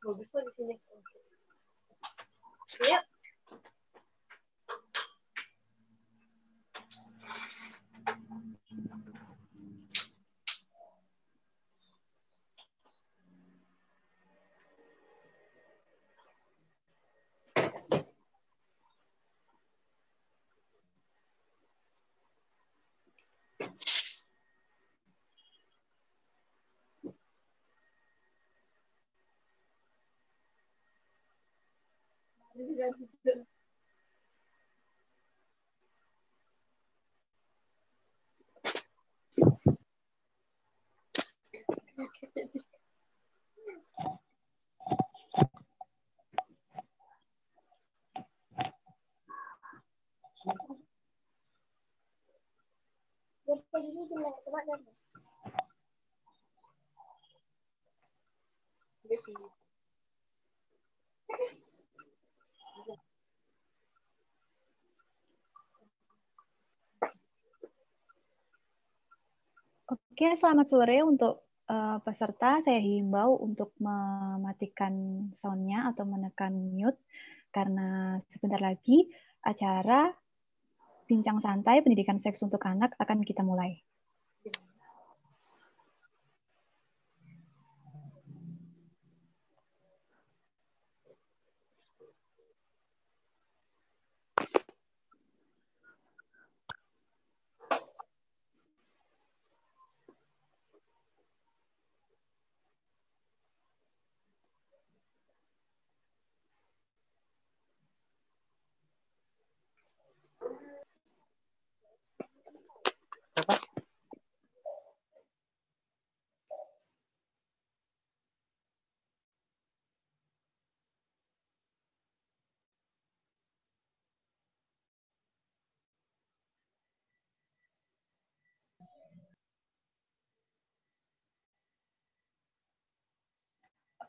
Bagus di sini. Iya. Oke, selamat sore untuk peserta. Saya himbau untuk mematikan sound-nya atau menekan mute karena sebentar lagi acara Bincang Santai Pendidikan Seks untuk Anak akan kita mulai.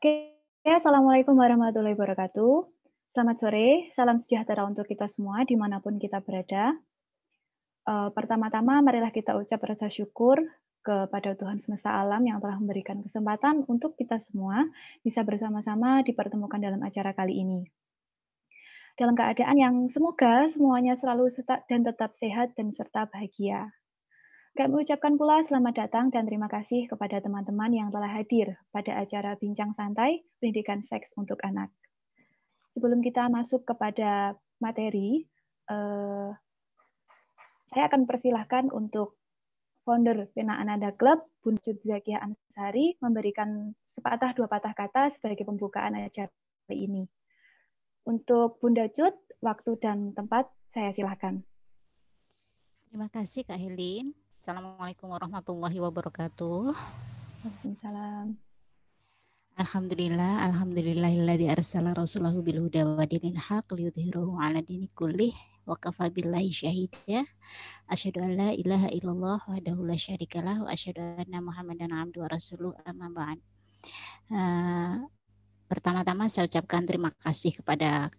Oke, Assalamualaikum warahmatullahi wabarakatuh. Selamat sore, salam sejahtera untuk kita semua dimanapun kita berada. Pertama-tama, marilah kita ucap rasa syukur kepada Tuhan semesta alam yang telah memberikan kesempatan untuk kita semua bisa bersama-sama dipertemukan dalam acara kali ini. Dalam keadaan yang semoga semuanya selalu dan tetap sehat dan serta bahagia. Kami mengucapkan pula selamat datang dan terima kasih kepada teman-teman yang telah hadir pada acara Bincang Santai Pendidikan Seks untuk Anak. Sebelum kita masuk kepada materi, saya akan persilahkan untuk founder Pena Ananda Club, Bun Cut Zakia Ansari, memberikan sepatah dua patah kata sebagai pembukaan acara ini. Untuk Bunda Cut, waktu dan tempat saya silakan. Terima kasih Kak Helin. Assalamualaikum warahmatullahi wabarakatuh. Waalaikumsalam. Alhamdulillah, alhamdulillahilladzi arsala rasulahu bil huda wa dinil haq liyudhhirahu 'ala dini kullih wa kafa billahi syahida. Asyhadu an la ilaha illallah wahdahu la syarikalah wa asyhadu anna Muhammadan abduhu wa rasuluh amma ba'd. Pertama-tama saya ucapkan terima kasih kepada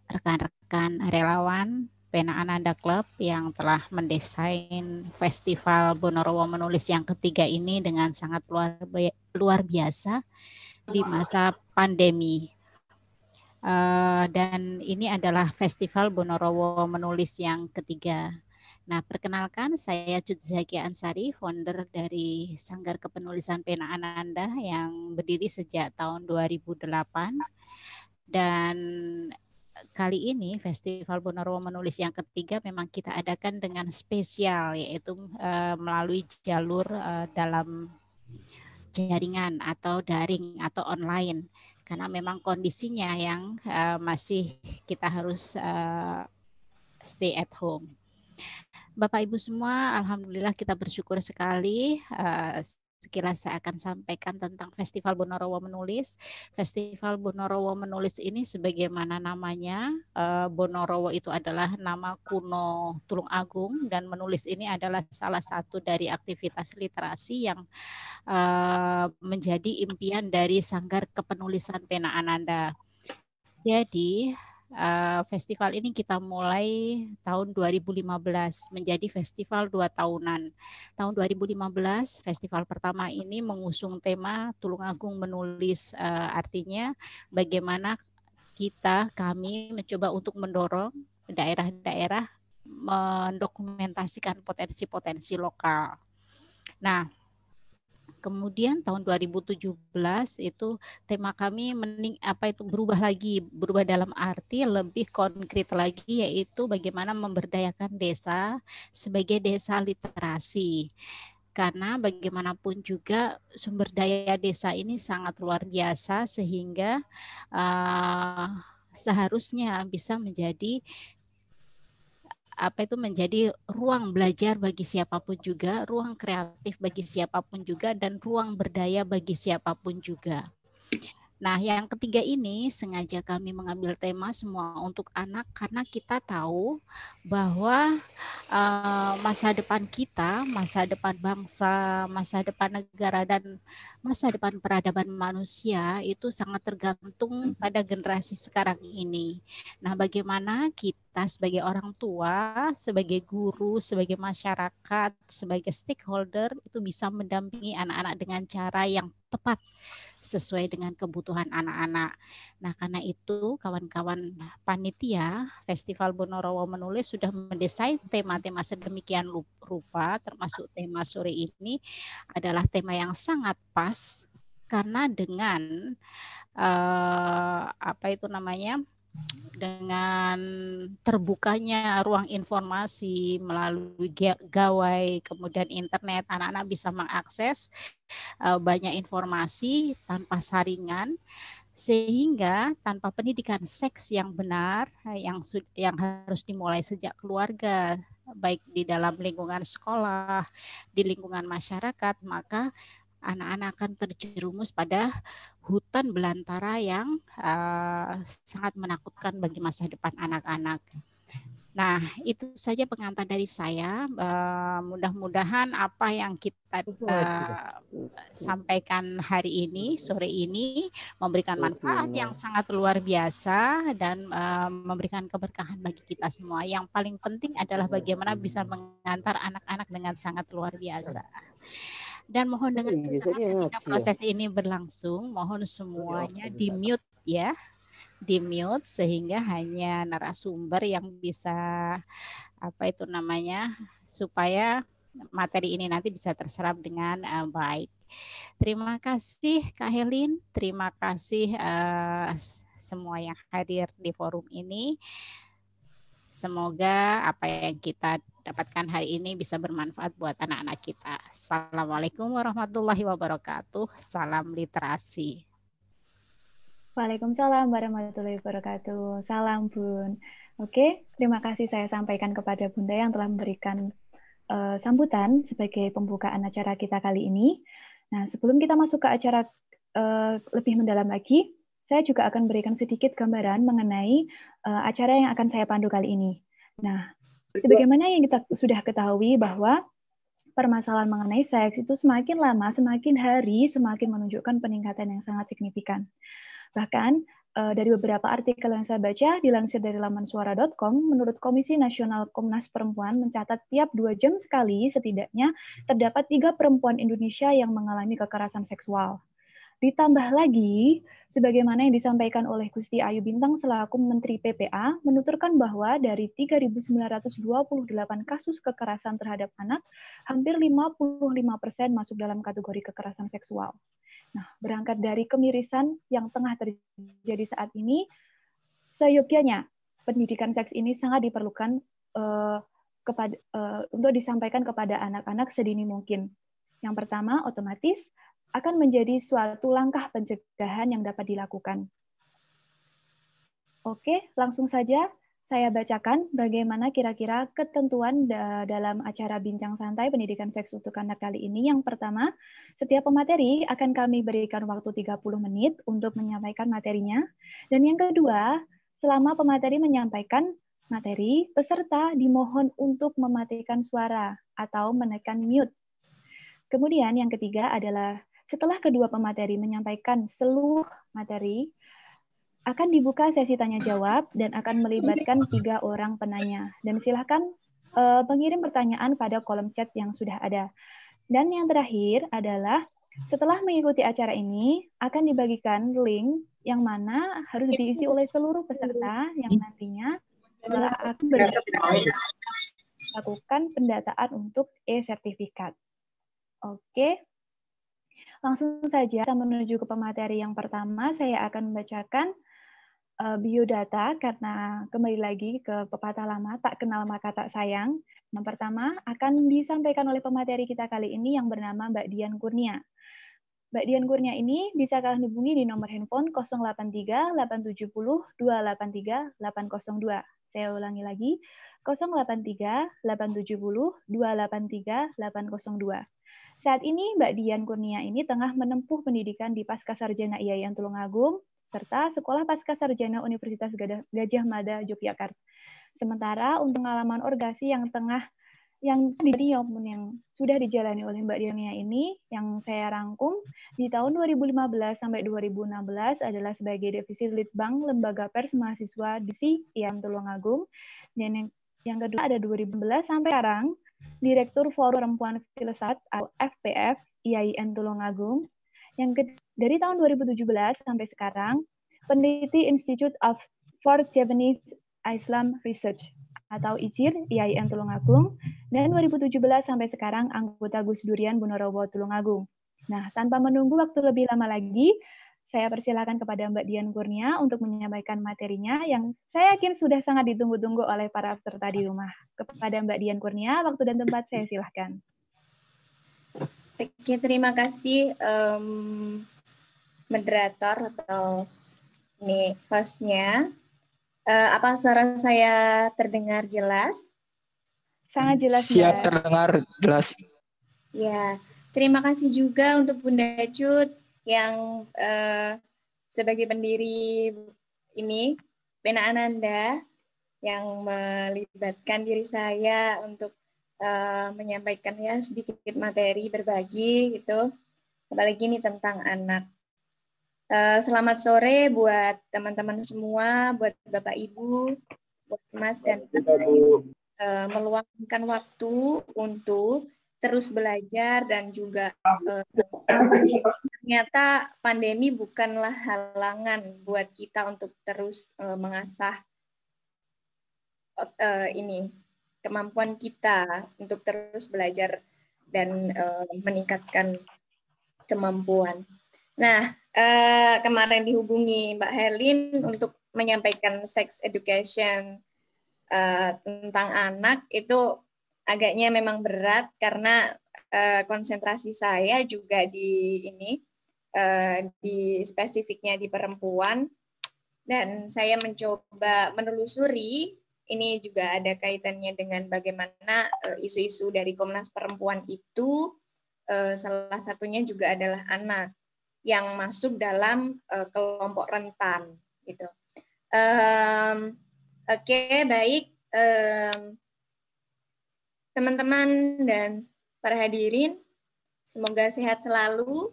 rekan-rekan relawan Pena Ananda Club yang telah mendesain Festival Bonorowo Menulis yang ketiga ini dengan sangat luar biasa di masa pandemi. Dan ini adalah Festival Bonorowo Menulis yang ketiga. Nah, perkenalkan saya Cut Zakia Ansari, founder dari Sanggar Kepenulisan Pena Ananda yang berdiri sejak tahun 2008. Dan kali ini Festival Bonorowo Menulis yang ketiga memang kita adakan dengan spesial, yaitu melalui jalur dalam jaringan atau daring atau online, karena memang kondisinya yang masih kita harus stay at home. Bapak Ibu semua, alhamdulillah kita bersyukur sekali sekilas saya akan sampaikan tentang Festival Bonorowo Menulis. Festival Bonorowo Menulis ini sebagaimana namanya, Bonorowo itu adalah nama kuno Tulung Agung, dan menulis ini adalah salah satu dari aktivitas literasi yang menjadi impian dari Sanggar Kepenulisan Pena Ananda. Jadi festival ini kita mulai tahun 2015 menjadi festival 2 tahunan. Tahun 2015 festival pertama ini mengusung tema Tulung Agung Menulis, artinya bagaimana kami mencoba untuk mendorong daerah-daerah mendokumentasikan potensi-potensi lokal. Nah, kemudian tahun 2017 itu tema kami berubah dalam arti lebih konkret lagi, yaitu bagaimana memberdayakan desa sebagai desa literasi. Karena bagaimanapun juga sumber daya desa ini sangat luar biasa, sehingga seharusnya bisa menjadi menjadi ruang belajar bagi siapapun juga, ruang kreatif bagi siapapun juga, dan ruang berdaya bagi siapapun juga. Nah, yang ketiga ini sengaja kami mengambil tema Semua Untuk Anak karena kita tahu bahwa masa depan kita, masa depan bangsa, masa depan negara, dan masa depan peradaban manusia itu sangat tergantung pada generasi sekarang ini. Nah, bagaimana kita sebagai orang tua, sebagai guru, sebagai masyarakat, sebagai stakeholder itu bisa mendampingi anak-anak dengan cara yang tepat sesuai dengan kebutuhan anak-anak. Nah, karena itu kawan-kawan panitia Festival Bonorowo Menulis sudah mendesain tema-tema sedemikian rupa, termasuk tema sore ini adalah tema yang sangat pas karena dengan dengan terbukanya ruang informasi melalui gawai, kemudian internet, anak-anak bisa mengakses banyak informasi tanpa saringan, sehingga tanpa pendidikan seks yang benar yang harus dimulai sejak keluarga, baik di dalam lingkungan sekolah, di lingkungan masyarakat, maka anak-anak akan terjerumus pada hutan belantara yang sangat menakutkan bagi masa depan anak-anak. Nah, itu saja pengantar dari saya. Mudah-mudahan apa yang kita sampaikan hari ini, sore ini, memberikan manfaat yang sangat luar biasa dan memberikan keberkahan bagi kita semua. Yang paling penting adalah bagaimana bisa mengantar anak-anak dengan sangat luar biasa. Dan mohon dengan kesabaran ketika proses ini berlangsung, mohon semuanya di-mute ya. Di-mute sehingga hanya narasumber yang bisa supaya materi ini nanti bisa terserap dengan baik. Terima kasih Kak Helin, terima kasih semua yang hadir di forum ini. Semoga apa yang kita dapatkan hari ini bisa bermanfaat buat anak-anak kita. Assalamualaikum warahmatullahi wabarakatuh. Salam literasi. Waalaikumsalam warahmatullahi wabarakatuh. Salam Bun. Oke, terima kasih saya sampaikan kepada Bunda yang telah memberikan sambutan sebagai pembukaan acara kita kali ini. Nah, sebelum kita masuk ke acara lebih mendalam lagi, saya juga akan berikan sedikit gambaran mengenai acara yang akan saya pandu kali ini. Nah, sebagaimana yang kita sudah ketahui bahwa permasalahan mengenai seks itu semakin lama, semakin hari, semakin menunjukkan peningkatan yang sangat signifikan. Bahkan dari beberapa artikel yang saya baca, dilansir dari laman suara.com, menurut Komisi Nasional Komnas Perempuan mencatat tiap 2 jam sekali setidaknya terdapat 3 perempuan Indonesia yang mengalami kekerasan seksual. Ditambah lagi, sebagaimana yang disampaikan oleh Gusti Ayu Bintang selaku Menteri PPA, menuturkan bahwa dari 3.928 kasus kekerasan terhadap anak, hampir 55% masuk dalam kategori kekerasan seksual. Nah, berangkat dari kemirisan yang tengah terjadi saat ini, seyogyanya pendidikan seks ini sangat diperlukan untuk disampaikan kepada anak-anak sedini mungkin. Yang pertama, otomatis akan menjadi suatu langkah pencegahan yang dapat dilakukan. Oke, langsung saja saya bacakan bagaimana kira-kira ketentuan dalam acara Bincang Santai Pendidikan Seks untuk Anak kali ini. Yang pertama, setiap pemateri akan kami berikan waktu 30 menit untuk menyampaikan materinya. Dan yang kedua, selama pemateri menyampaikan materi, peserta dimohon untuk mematikan suara atau menekan mute. Kemudian yang ketiga adalah setelah kedua pemateri menyampaikan seluruh materi, akan dibuka sesi tanya jawab dan akan melibatkan 3 orang penanya. Dan silakan mengirim pertanyaan pada kolom chat yang sudah ada. Dan yang terakhir adalah setelah mengikuti acara ini akan dibagikan link yang mana harus diisi oleh seluruh peserta yang nantinya akan melakukan pendataan untuk e-sertifikat. Oke. Langsung saja kita menuju ke pemateri yang pertama. Saya akan membacakan biodata karena kembali lagi ke pepatah lama, tak kenal maka tak sayang. Yang pertama akan disampaikan oleh pemateri kita kali ini yang bernama Mbak Dian Kurnia. Mbak Dian Kurnia ini bisa kalian hubungi di nomor handphone 083 870 283 802. Saya ulangi lagi, 083 870 283 802. Saat ini Mbak Dian Kurnia ini tengah menempuh pendidikan di Pascasarjana IAIN Tulungagung serta Sekolah Pascasarjana Universitas Gajah Mada Yogyakarta. Sementara untuk pengalaman orgasi yang sudah dijalani oleh Mbak Diania ini, yang saya rangkum di tahun 2015 sampai 2016 adalah sebagai Divisi Litbang Lembaga Pers Mahasiswa di IAIN Tulungagung, dan yang kedua ada 2016 sampai sekarang Direktur Forum Perempuan Filsafat atau FPF IAIN Tulungagung. Dari tahun 2017 sampai sekarang, peneliti Institute for Japanese Islam Research atau IJIR IAIN Tulungagung, dan 2017 sampai sekarang anggota Gus Durian Bonorowo Tulungagung. Nah, tanpa menunggu waktu lebih lama lagi, saya persilakan kepada Mbak Dian Kurnia untuk menyampaikan materinya yang saya yakin sudah sangat ditunggu-tunggu oleh para peserta di rumah. Kepada Mbak Dian Kurnia, waktu dan tempat saya silahkan. Oke, terima kasih moderator atau ini hostnya. Apa suara saya terdengar jelas? Sangat jelas. Siap, Mbak. Terdengar jelas. Ya, terima kasih juga untuk Bunda Cut yang sebagai pendiri ini, Pena Ananda, yang melibatkan diri saya untuk menyampaikan ya sedikit materi berbagi gitu, apalagi ini tentang anak. Selamat sore buat teman-teman semua, buat Bapak Ibu, buat Mas dan meluangkan waktu untuk terus belajar dan juga ternyata pandemi bukanlah halangan buat kita untuk terus mengasah ini kemampuan kita untuk terus belajar dan meningkatkan kemampuan. Nah, kemarin dihubungi Mbak Herlin untuk menyampaikan sex education tentang anak, itu agaknya memang berat karena konsentrasi saya juga di ini di spesifiknya di perempuan, dan saya mencoba menelusuri. Ini juga ada kaitannya dengan bagaimana isu-isu dari Komnas Perempuan itu salah satunya juga adalah anak yang masuk dalam kelompok rentan gitu. Oke, baik teman-teman dan para hadirin, semoga sehat selalu.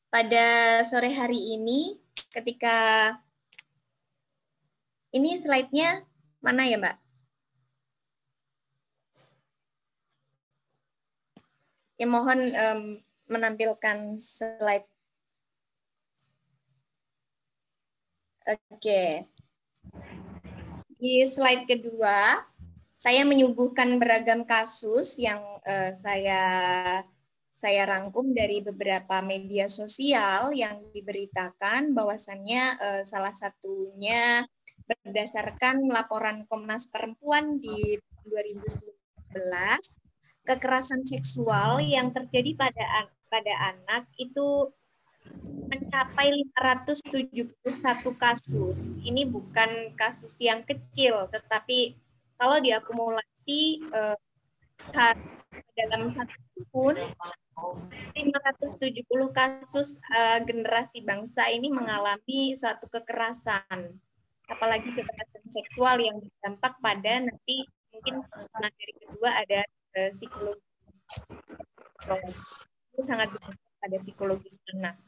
Pada sore hari ini, ketika ini slide-nya mana ya, Mbak? Ya, mohon menampilkan slide. Oke. Di slide kedua, saya menyuguhkan beragam kasus yang saya rangkum dari beberapa media sosial yang diberitakan bahwasannya salah satunya berdasarkan laporan Komnas Perempuan di 2019, kekerasan seksual yang terjadi pada anak itu mencapai 571 kasus. Ini bukan kasus yang kecil, tetapi kalau diakumulasi dalam satu tahun, 570 kasus generasi bangsa ini mengalami suatu kekerasan. Apalagi kekerasan seksual yang berdampak pada nanti mungkin materi kedua ada psikologi. Itu sangat berdampak pada psikologis anak.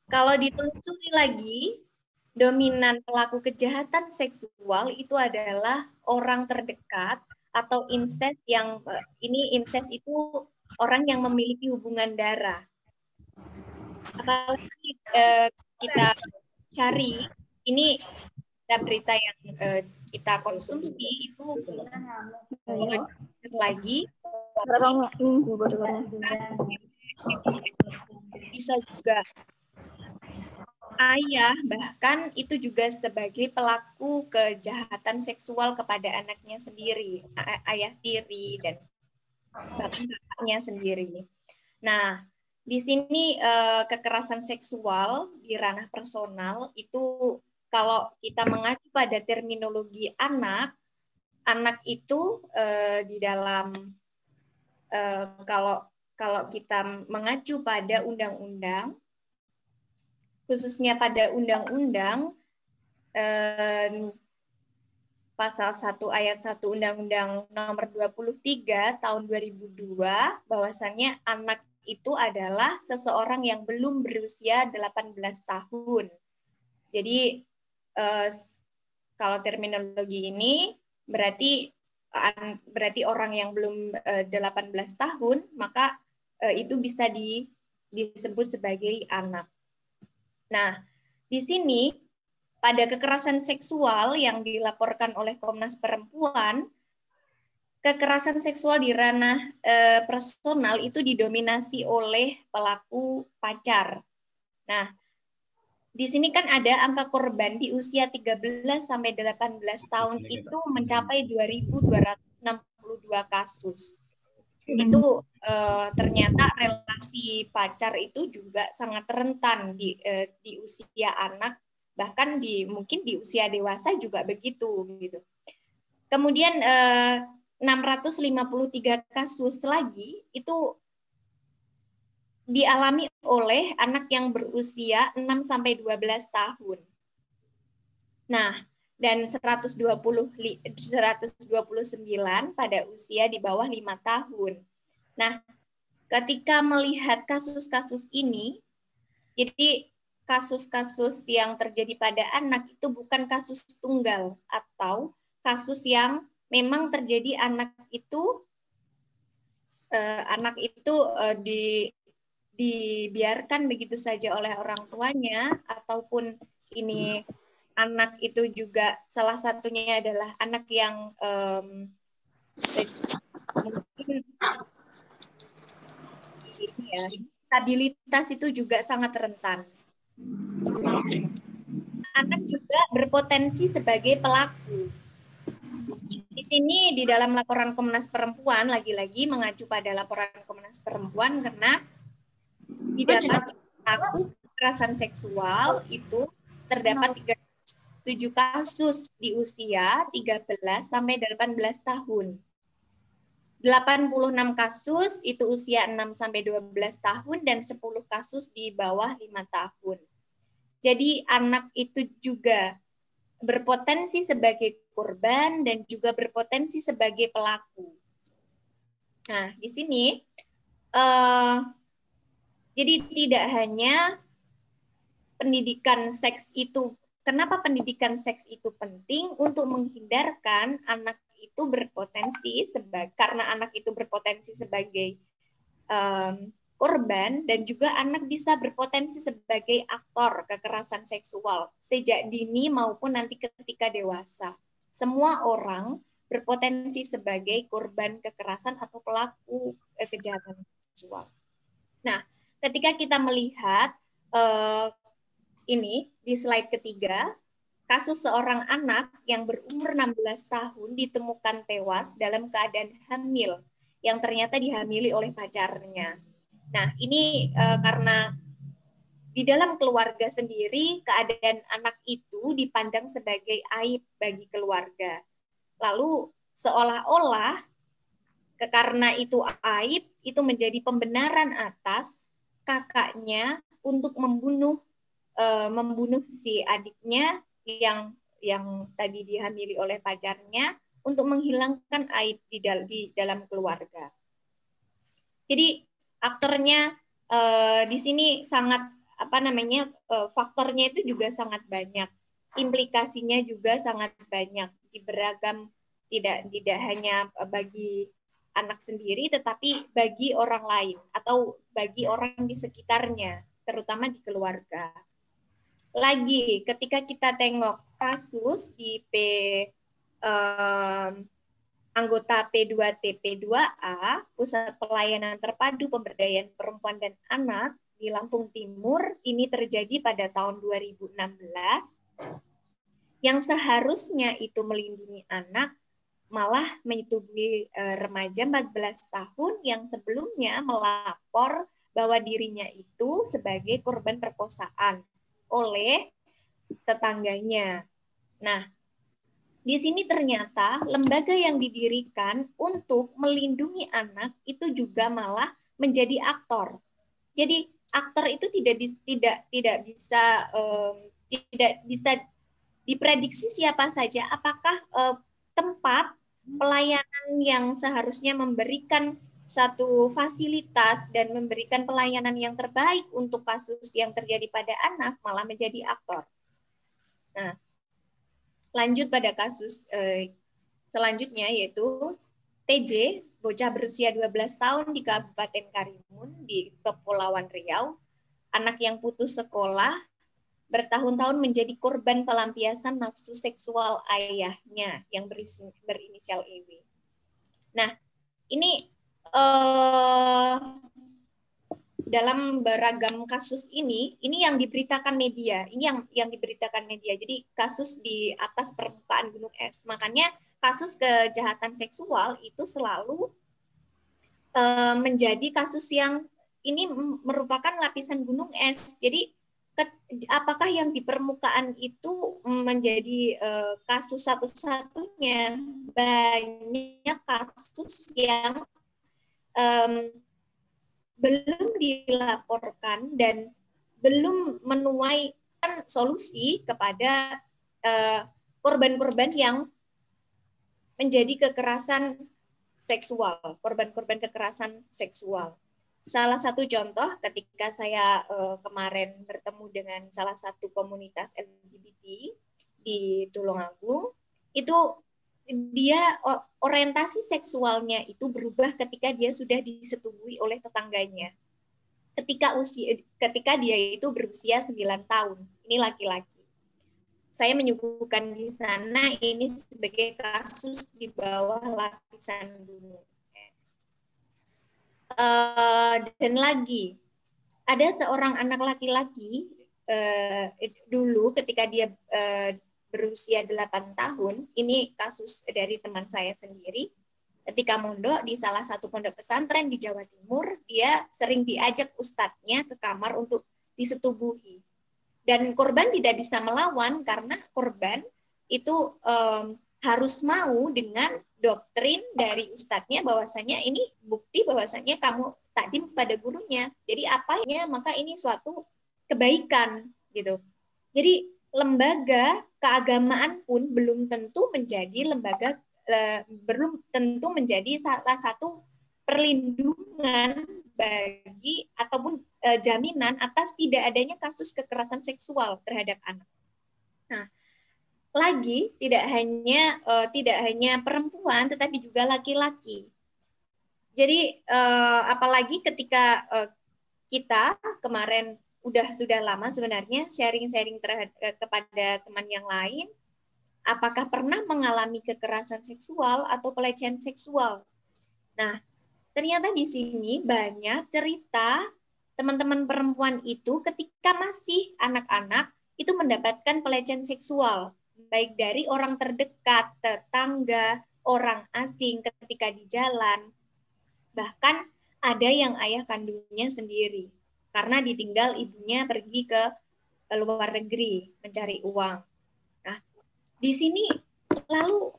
Kalau ditelusuri lagi, dominan pelaku kejahatan seksual itu adalah orang terdekat atau incest yang ini incest itu orang yang memiliki hubungan darah. Apalagi kita cari ini berita yang kita konsumsi itu lagi bisa juga ayah bahkan itu juga sebagai pelaku kejahatan seksual kepada anaknya sendiri, ayah tiri dan bahkan bapaknya sendiri. Nah, di sini kekerasan seksual di ranah personal itu kalau kita mengacu pada terminologi anak itu di dalam kalau kita mengacu pada undang-undang, khususnya pada undang-undang pasal 1 ayat 1 Undang-Undang nomor 23 tahun 2002 bahwasannya anak itu adalah seseorang yang belum berusia 18 tahun. Jadi kalau terminologi ini berarti orang yang belum 18 tahun, maka itu bisa disebut sebagai anak. Nah, di sini pada kekerasan seksual yang dilaporkan oleh Komnas Perempuan, kekerasan seksual di ranah personal itu didominasi oleh pelaku pacar. Nah, di sini kan ada angka korban di usia 13 sampai 18 tahun itu mencapai 2.262 kasus. Itu ternyata relasi pacar itu juga sangat rentan di usia anak, bahkan mungkin di usia dewasa juga begitu gitu. Kemudian 653 kasus lagi itu dialami oleh anak yang berusia 6 sampai 12 tahun. Nah, dan 129 pada usia di bawah 5 tahun. Nah, ketika melihat kasus-kasus ini, jadi kasus-kasus yang terjadi pada anak itu bukan kasus tunggal atau kasus yang memang terjadi anak itu dibiarkan begitu saja oleh orang tuanya, ataupun ini anak itu juga salah satunya adalah anak yang mungkin stabilitas itu juga sangat rentan. Anak juga berpotensi sebagai pelaku. Di sini di dalam laporan Komnas Perempuan lagi-lagi mengacu pada laporan Komnas Perempuan karena didapat pelaku kekerasan seksual itu terdapat 37 kasus di usia 13 sampai 18 tahun. 86 kasus itu usia 6 sampai 12 tahun dan 10 kasus di bawah 5 tahun. Jadi anak itu juga berpotensi sebagai korban dan juga berpotensi sebagai pelaku. Nah, di sini jadi tidak hanya pendidikan seks itu, kenapa pendidikan seks itu penting untuk menghindarkan anak itu berpotensi karena anak itu berpotensi sebagai korban dan juga anak bisa berpotensi sebagai aktor kekerasan seksual sejak dini maupun nanti ketika dewasa. Semua orang berpotensi sebagai korban kekerasan atau pelaku kejahatan seksual. Nah, ketika kita melihat ini di slide ketiga, kasus seorang anak yang berumur 16 tahun ditemukan tewas dalam keadaan hamil yang ternyata dihamili oleh pacarnya. Nah, ini karena di dalam keluarga sendiri keadaan anak itu dipandang sebagai aib bagi keluarga. Lalu seolah-olah karena itu aib, itu menjadi pembenaran atas kakaknya untuk membunuh si adiknya yang tadi dihamili oleh pacarnya untuk menghilangkan aib di dalam keluarga. Jadi aktornya di sini sangat faktornya itu juga sangat banyak, implikasinya juga sangat banyak, di beragam, tidak hanya bagi anak sendiri, tetapi bagi orang lain atau bagi orang di sekitarnya, terutama di keluarga. Lagi, ketika kita tengok kasus di anggota P2T P2A, Pusat Pelayanan Terpadu Pemberdayaan Perempuan dan Anak di Lampung Timur, ini terjadi pada tahun 2016, yang seharusnya itu melindungi anak, malah menyetujui remaja 14 tahun yang sebelumnya melapor bahwa dirinya itu sebagai korban perkosaan oleh tetangganya. Nah, di sini ternyata lembaga yang didirikan untuk melindungi anak itu juga malah menjadi aktor. Jadi aktor itu tidak bisa diprediksi siapa saja, apakah tempat pelayanan yang seharusnya memberikan satu fasilitas dan memberikan pelayanan yang terbaik untuk kasus yang terjadi pada anak malah menjadi aktor. Nah, lanjut pada kasus selanjutnya, yaitu TJ, bocah berusia 12 tahun di Kabupaten Karimun di Kepulauan Riau, anak yang putus sekolah, bertahun-tahun menjadi korban pelampiasan nafsu seksual ayahnya yang berinisial EW. Nah, ini dalam beragam kasus ini yang diberitakan media, yang diberitakan media. Jadi kasus di atas permukaan gunung es. Makanya kasus kejahatan seksual itu selalu menjadi kasus yang ini merupakan lapisan gunung es. Jadi apakah yang di permukaan itu menjadi kasus satu-satunya? Banyak kasus yang belum dilaporkan dan belum menuaikan solusi kepada korban-korban yang menjadi kekerasan seksual, korban-korban kekerasan seksual. Salah satu contoh ketika saya kemarin bertemu dengan salah satu komunitas LGBT di Tulungagung, itu dia orientasi seksualnya itu berubah ketika dia sudah disetujui oleh tetangganya. Ketika dia itu berusia 9 tahun, ini laki-laki. Saya menyuguhkan di sana ini sebagai kasus di bawah lapisan gunung es. Dan lagi, ada seorang anak laki-laki dulu ketika dia berusia 8 tahun, ini kasus dari teman saya sendiri, ketika mondok di salah satu pondok pesantren di Jawa Timur, dia sering diajak ustadznya ke kamar untuk disetubuhi. Dan korban tidak bisa melawan karena korban itu harus mau dengan doktrin dari ustadznya bahwasanya ini bukti bahwasanya kamu takdim pada gurunya. Jadi apanya maka ini suatu kebaikan gitu. Jadi lembaga keagamaan pun belum tentu menjadi salah satu perlindungan bagi ataupun jaminan atas tidak adanya kasus kekerasan seksual terhadap anak. Nah, lagi tidak hanya perempuan tetapi juga laki-laki. Jadi apalagi ketika kita kemarin sudah lama sebenarnya sharing-sharing kepada teman yang lain, apakah pernah mengalami kekerasan seksual atau pelecehan seksual. Nah, ternyata di sini banyak cerita teman-teman perempuan itu ketika masih anak-anak itu mendapatkan pelecehan seksual, baik dari orang terdekat, tetangga, orang asing ketika di jalan. Bahkan ada yang ayah kandungnya sendiri karena ditinggal ibunya pergi ke luar negeri mencari uang. Nah, di sini lalu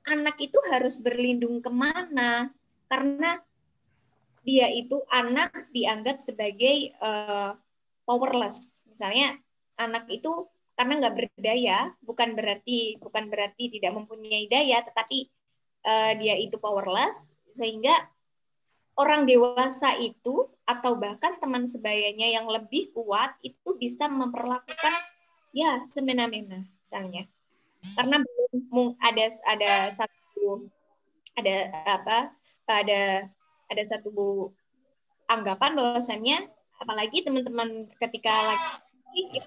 anak itu harus berlindung kemana? Karena dia itu anak dianggap sebagai powerless. Misalnya anak itu karena nggak berdaya, bukan berarti tidak mempunyai daya, tetapi dia itu powerless, sehingga orang dewasa itu atau bahkan teman sebayanya yang lebih kuat itu bisa memperlakukan ya semena-mena misalnya. Karena belum ada satu anggapan bahwasannya apalagi teman-teman ketika lagi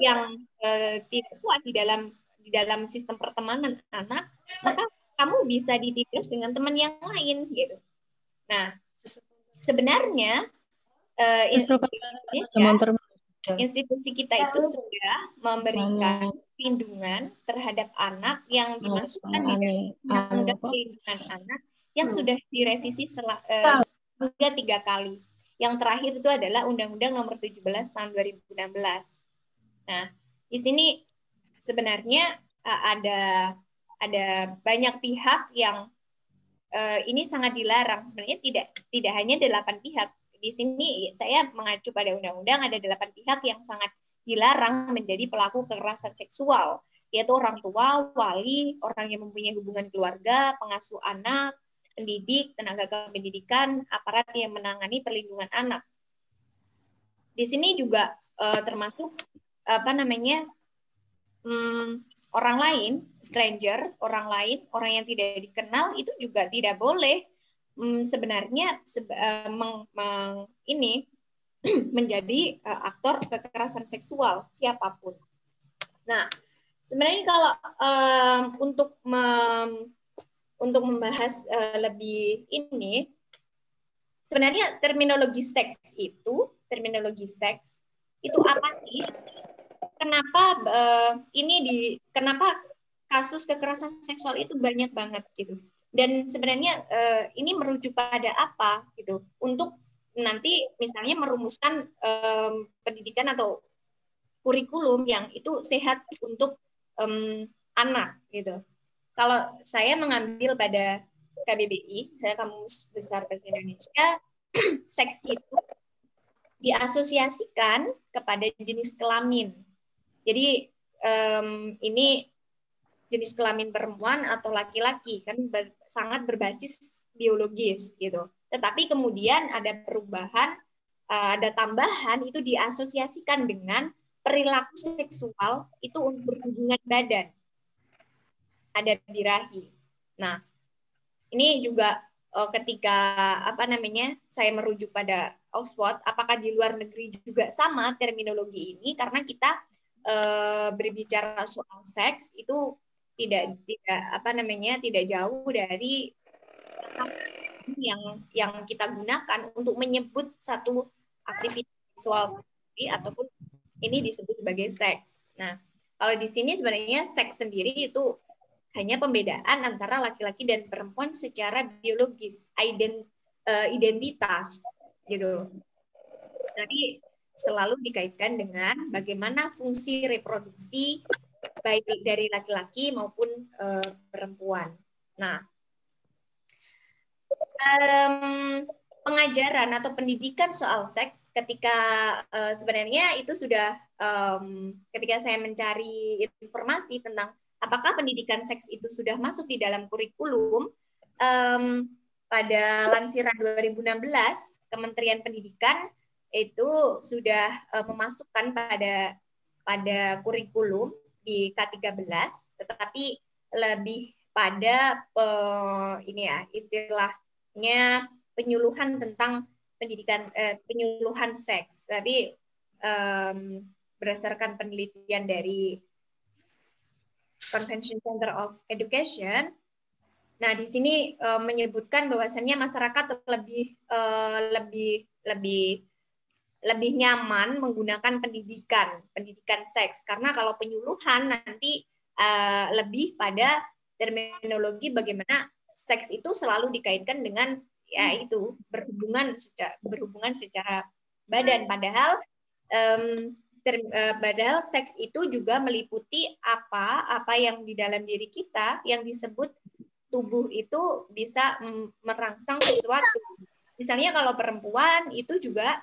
yang tidak kuat di dalam sistem pertemanan anak, maka kamu bisa ditindas dengan teman yang lain gitu. Nah, sebenarnya institusi kita itu sudah memberikan perlindungan terhadap anak yang dimasukkan di dalam Undang-Undang Perlindungan Anak yang sudah direvisi hingga 3 kali. Yang terakhir itu adalah Undang-Undang Nomor 17 Tahun 2016. Nah, di sini sebenarnya ada banyak pihak yang ini sangat dilarang. Sebenarnya tidak hanya 8 pihak. Di sini saya mengacu pada undang-undang ada 8 pihak yang sangat dilarang menjadi pelaku kekerasan seksual, yaitu orang tua, wali, orang yang mempunyai hubungan keluarga, pengasuh anak, pendidik, tenaga kependidikan, aparat yang menangani perlindungan anak. Di sini juga termasuk orang lain, stranger, orang lain, orang yang tidak dikenal itu juga tidak boleh sebenarnya menjadi aktor kekerasan seksual siapapun. Nah, sebenarnya kalau untuk membahas lebih ini, sebenarnya terminologi seks itu apa sih? Kenapa kasus kekerasan seksual itu banyak banget gitu? Dan sebenarnya ini merujuk pada apa gitu? Untuk nanti misalnya merumuskan pendidikan atau kurikulum yang itu sehat untuk anak gitu. Kalau saya mengambil pada KBBI, saya Kamus Besar Bahasa Indonesia, seks itu diasosiasikan kepada jenis kelamin. Jadi ini jenis kelamin perempuan atau laki-laki kan sangat berbasis biologis gitu. Tetapi kemudian ada perubahan, ada tambahan itu diasosiasikan dengan perilaku seksual itu untuk berhubungan badan. Ada birahi. Nah, ini juga ketika saya merujuk pada Oxford, apakah di luar negeri juga sama terminologi ini? Karena kita berbicara soal seks itu tidak jauh dari yang kita gunakan untuk menyebut satu aktivitas seksual ataupun ini disebut sebagai seks. Nah, kalau di sini sebenarnya seks sendiri itu hanya pembedaan antara laki-laki dan perempuan secara biologis, identitas gitu. Jadi selalu dikaitkan dengan bagaimana fungsi reproduksi baik dari laki-laki maupun perempuan. Nah, pengajaran atau pendidikan soal seks ketika sebenarnya itu sudah ketika saya mencari informasi tentang apakah pendidikan seks itu sudah masuk di dalam kurikulum, pada lansiran 2016 Kementerian Pendidikan itu sudah memasukkan pada kurikulum di K13, tetapi lebih pada istilahnya penyuluhan tentang pendidikan penyuluhan seks. Tapi berdasarkan penelitian dari Convention Center of Education, nah di sini menyebutkan bahwasannya masyarakat lebih nyaman menggunakan pendidikan seks, karena kalau penyuluhan nanti lebih pada terminologi bagaimana seks itu selalu dikaitkan dengan ya itu berhubungan secara badan, padahal padahal seks itu juga meliputi apa yang di dalam diri kita yang disebut tubuh itu bisa merangsang sesuatu. Misalnya kalau perempuan itu juga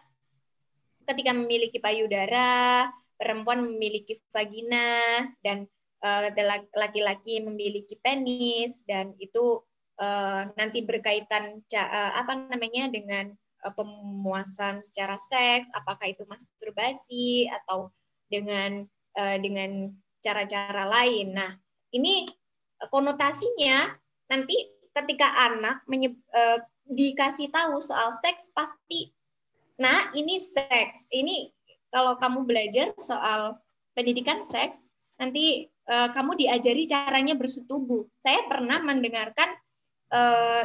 ketika memiliki payudara, perempuan memiliki vagina, dan laki-laki memiliki penis, dan itu nanti berkaitan dengan pemuasan secara seks, apakah itu masturbasi atau dengan cara-cara lain. Nah, ini konotasinya nanti ketika anak dikasih tahu soal seks pasti, nah ini seks. Ini kalau kamu belajar soal pendidikan seks, nanti kamu diajari caranya bersetubuh. Saya pernah mendengarkan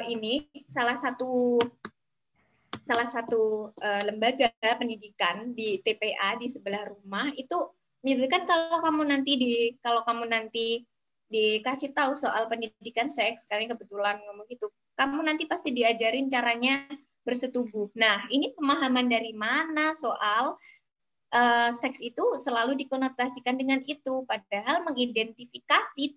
ini salah satu lembaga pendidikan di TPA di sebelah rumah itu menyebutkan kalau kamu nanti dikasih tahu soal pendidikan seks, kalian kebetulan ngomong gitu, kamu nanti pasti diajarin caranya bersetubuh. Nah, ini pemahaman dari mana soal seks itu selalu dikonotasikan dengan itu, padahal mengidentifikasi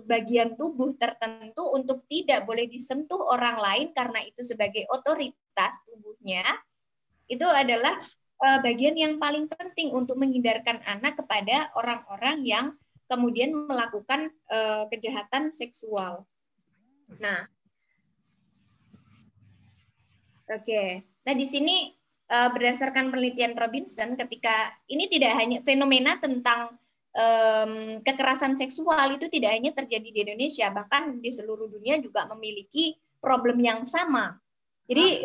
bagian tubuh tertentu untuk tidak boleh disentuh orang lain karena itu sebagai otoritas tubuhnya, itu adalah bagian yang paling penting untuk menghindarkan anak kepada orang-orang yang kemudian melakukan kejahatan seksual. Nah, nah di sini berdasarkan penelitian Robinson, ketika ini tidak hanya fenomena tentang kekerasan seksual itu tidak hanya terjadi di Indonesia, bahkan di seluruh dunia juga memiliki problem yang sama. Jadi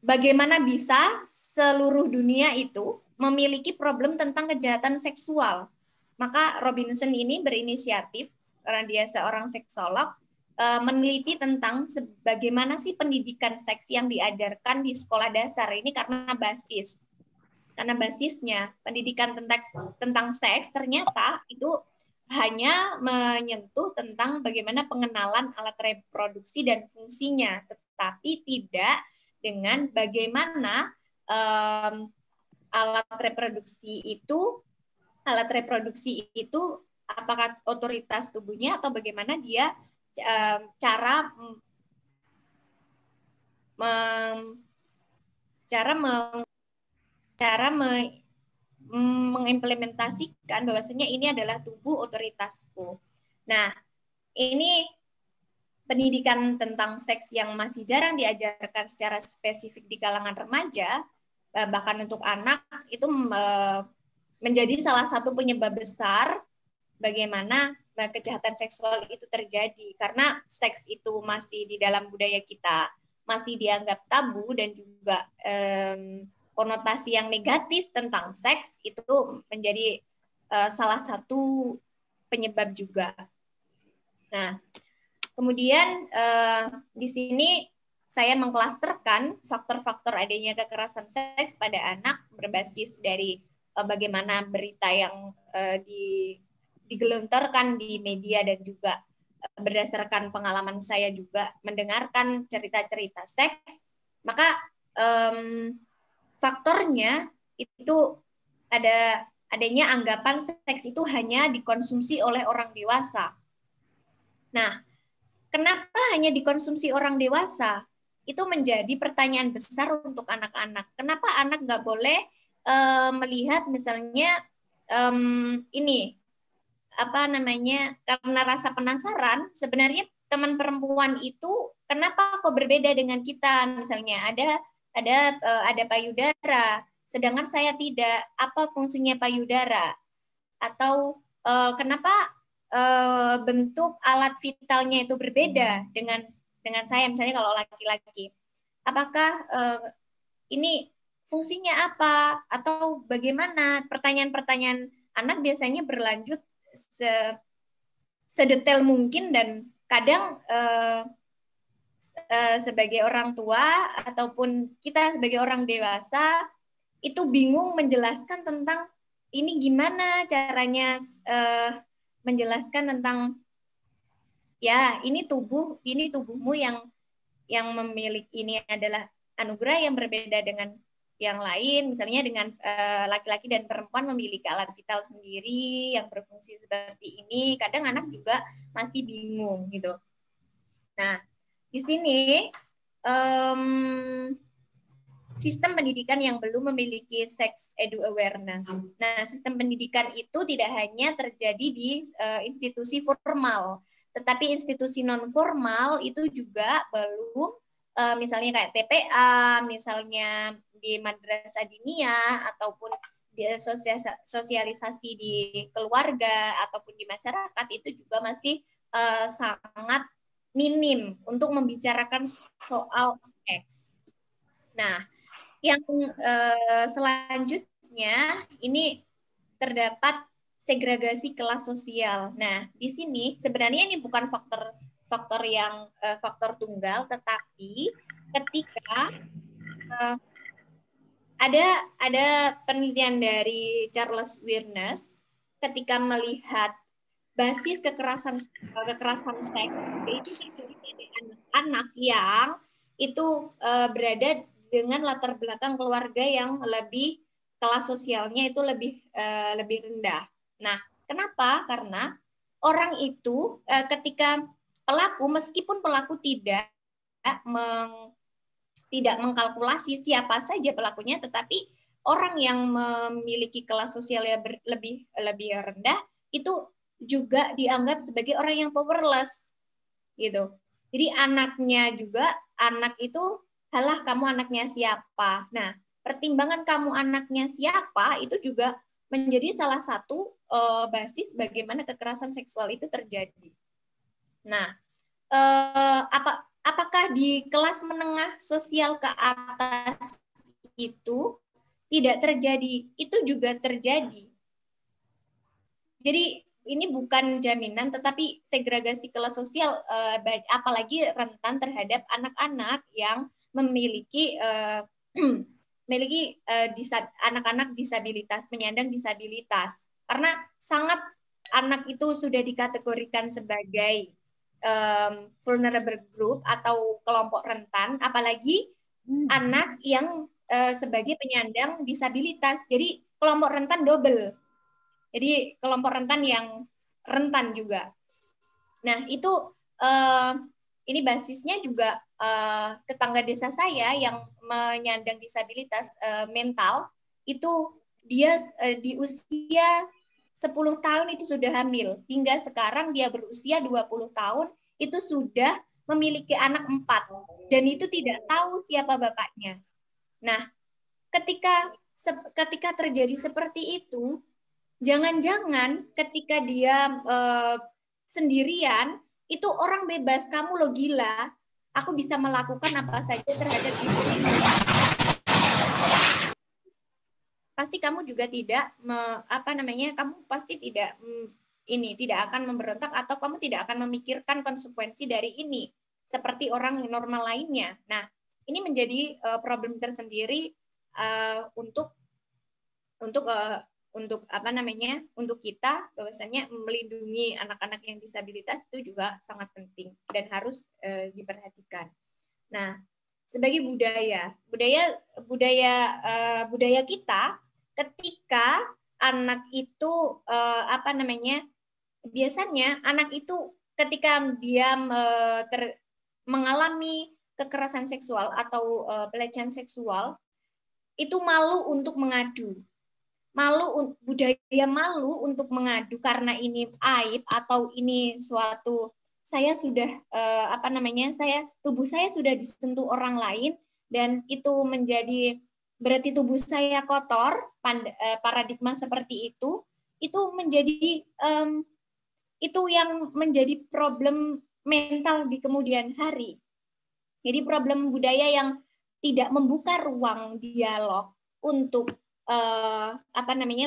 bagaimana bisa seluruh dunia itu memiliki problem tentang kejahatan seksual? Maka Robinson ini berinisiatif karena dia seorang seksolog meneliti tentang bagaimana sih pendidikan seks yang diajarkan di sekolah dasar ini karena basisnya pendidikan tentang seks ternyata itu hanya menyentuh tentang bagaimana pengenalan alat reproduksi dan fungsinya, tetapi tidak dengan bagaimana alat reproduksi itu apakah otoritas tubuhnya atau bagaimana dia mengimplementasikan bahwasanya ini adalah tubuh otoritasku. Nah, ini pendidikan tentang seks yang masih jarang diajarkan secara spesifik di kalangan remaja, bahkan untuk anak, itu menjadi salah satu penyebab besar bagaimana kejahatan seksual itu terjadi. Karena seks itu masih di dalam budaya kita, masih dianggap tabu, dan juga konotasi yang negatif tentang seks itu menjadi salah satu penyebab juga. Nah, kemudian di sini saya mengklasterkan faktor-faktor adanya kekerasan seks pada anak berbasis dari bagaimana berita yang digelontorkan di media, dan juga berdasarkan pengalaman saya juga mendengarkan cerita-cerita seks. Maka faktornya itu adanya anggapan seks itu hanya dikonsumsi oleh orang dewasa. Nah, kenapa hanya dikonsumsi orang dewasa? Itu menjadi pertanyaan besar untuk anak-anak. Kenapa anak nggak boleh melihat misalnya karena rasa penasaran, sebenarnya teman perempuan itu kenapa kok berbeda dengan kita? Misalnya ada payudara, sedangkan saya tidak. Apa fungsinya payudara? Atau kenapa bentuk alat vitalnya itu berbeda dengan saya, misalnya kalau laki-laki. Apakah ini fungsinya apa atau bagaimana? Pertanyaan-pertanyaan anak biasanya berlanjut sedetail mungkin, dan kadang sebagai orang tua ataupun kita sebagai orang dewasa itu bingung menjelaskan tentang ini gimana caranya menjelaskan tentang ya ini tubuhmu yang memiliki ini adalah anugerah yang berbeda dengan yang lain, misalnya dengan laki-laki dan perempuan memiliki alat vital sendiri yang berfungsi seperti ini, kadang anak juga masih bingung gitu. Nah, di sini sistem pendidikan yang belum memiliki sex edu awareness. Nah, sistem pendidikan itu tidak hanya terjadi di institusi formal, tetapi institusi non formal itu juga belum, misalnya kayak TPA, misalnya di madrasah diniyah ataupun di sosialisasi di keluarga ataupun di masyarakat itu juga masih sangat minim untuk membicarakan soal seks. Nah, yang selanjutnya ini terdapat segregasi kelas sosial. Nah, di sini sebenarnya ini bukan faktor tunggal, tetapi ketika ada penelitian dari Charles Wirnes ketika melihat basis kekerasan seks itu terjadi pada anak yang itu berada dengan latar belakang keluarga yang lebih kelas sosialnya itu lebih rendah. Nah, kenapa? Karena orang itu ketika pelaku, meskipun pelaku tidak mengkalkulasi siapa saja pelakunya, tetapi orang yang memiliki kelas sosial yang lebih rendah itu juga dianggap sebagai orang yang powerless gitu. Jadi anak itu, halah kamu anaknya siapa. Nah, pertimbangan kamu anaknya siapa itu juga menjadi salah satu basis bagaimana kekerasan seksual itu terjadi. Nah, apakah di kelas menengah sosial ke atas itu tidak terjadi? Itu juga terjadi. Jadi ini bukan jaminan, tetapi segregasi kelas sosial, apalagi rentan terhadap anak-anak yang memiliki anak-anak disabilitas, penyandang disabilitas. Karena sangat anak itu sudah dikategorikan sebagai vulnerable group atau kelompok rentan, apalagi anak yang sebagai penyandang disabilitas. Jadi kelompok rentan double. Jadi kelompok rentan yang rentan juga. Nah, itu ini basisnya juga tetangga desa saya yang menyandang disabilitas mental, itu dia di usia 10 tahun itu sudah hamil. Hingga sekarang dia berusia 20 tahun itu sudah memiliki anak 4 dan itu tidak tahu siapa bapaknya. Nah, ketika terjadi seperti itu, jangan-jangan ketika dia sendirian, itu orang bebas, kamu lo gila, aku bisa melakukan apa saja terhadap dirimu. Pasti kamu juga tidak, kamu pasti tidak akan memberontak atau kamu tidak akan memikirkan konsekuensi dari ini, seperti orang normal lainnya. Nah, ini menjadi problem tersendiri untuk kita, bahwasanya melindungi anak-anak yang disabilitas itu juga sangat penting dan harus diperhatikan. Nah, sebagai budaya kita, ketika anak itu biasanya anak itu ketika dia mengalami kekerasan seksual atau pelecehan seksual, itu malu untuk mengadu. Budaya malu untuk mengadu karena ini aib atau ini suatu, saya sudah tubuh saya sudah disentuh orang lain dan itu berarti tubuh saya kotor. Paradigma seperti itu menjadi itu yang menjadi problem mental di kemudian hari. Jadi problem budaya yang tidak membuka ruang dialog untuk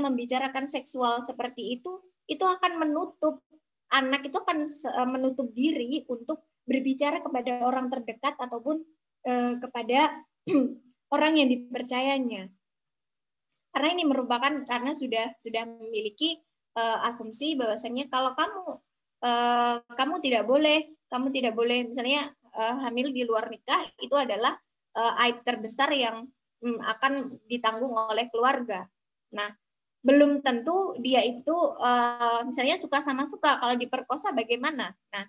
membicarakan seksual seperti itu akan menutup, anak itu akan menutup diri untuk berbicara kepada orang terdekat ataupun kepada orang yang dipercayanya. Karena ini merupakan, karena sudah memiliki asumsi bahwasanya kalau kamu kamu tidak boleh misalnya hamil di luar nikah itu adalah aib terbesar yang akan ditanggung oleh keluarga. Nah, belum tentu dia itu misalnya suka sama suka, kalau diperkosa bagaimana? Nah,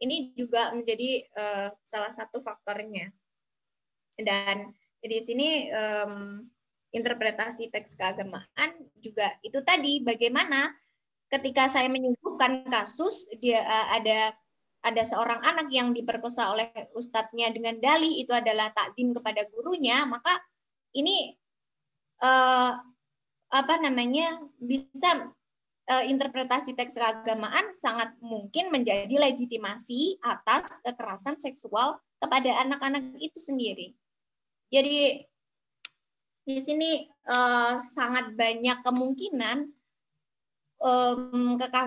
ini juga menjadi salah satu faktornya. Dan di sini interpretasi teks keagamaan juga itu tadi, bagaimana ketika saya menyuguhkan kasus dia ada seorang anak yang diperkosa oleh ustadznya dengan dalih itu adalah takdim kepada gurunya, maka ini bisa interpretasi teks keagamaan sangat mungkin menjadi legitimasi atas kekerasan seksual kepada anak-anak itu sendiri. Jadi di sini sangat banyak kemungkinan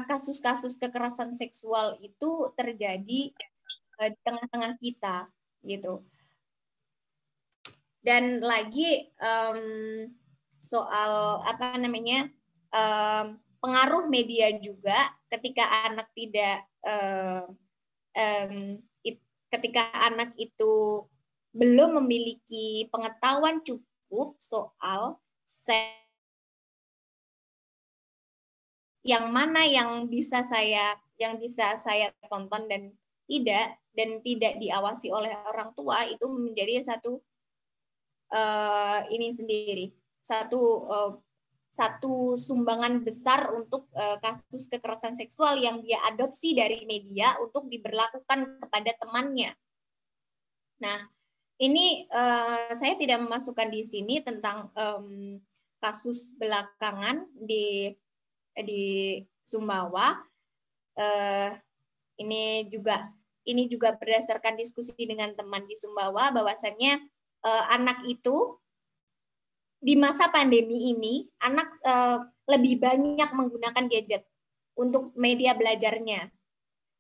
kasus-kasus kekerasan seksual itu terjadi di tengah-tengah kita gitu. Dan lagi soal pengaruh media juga ketika anak ketika anak itu belum memiliki pengetahuan cukup soal seks, yang mana yang bisa saya tonton dan tidak diawasi oleh orang tua, itu menjadi satu sumbangan besar untuk kasus kekerasan seksual yang dia adopsi dari media untuk diberlakukan kepada temannya. Nah, ini saya tidak memasukkan di sini tentang kasus belakangan di Sumbawa. Ini juga berdasarkan diskusi dengan teman di Sumbawa, bahwasannya anak itu di masa pandemi ini anak lebih banyak menggunakan gadget untuk media belajarnya.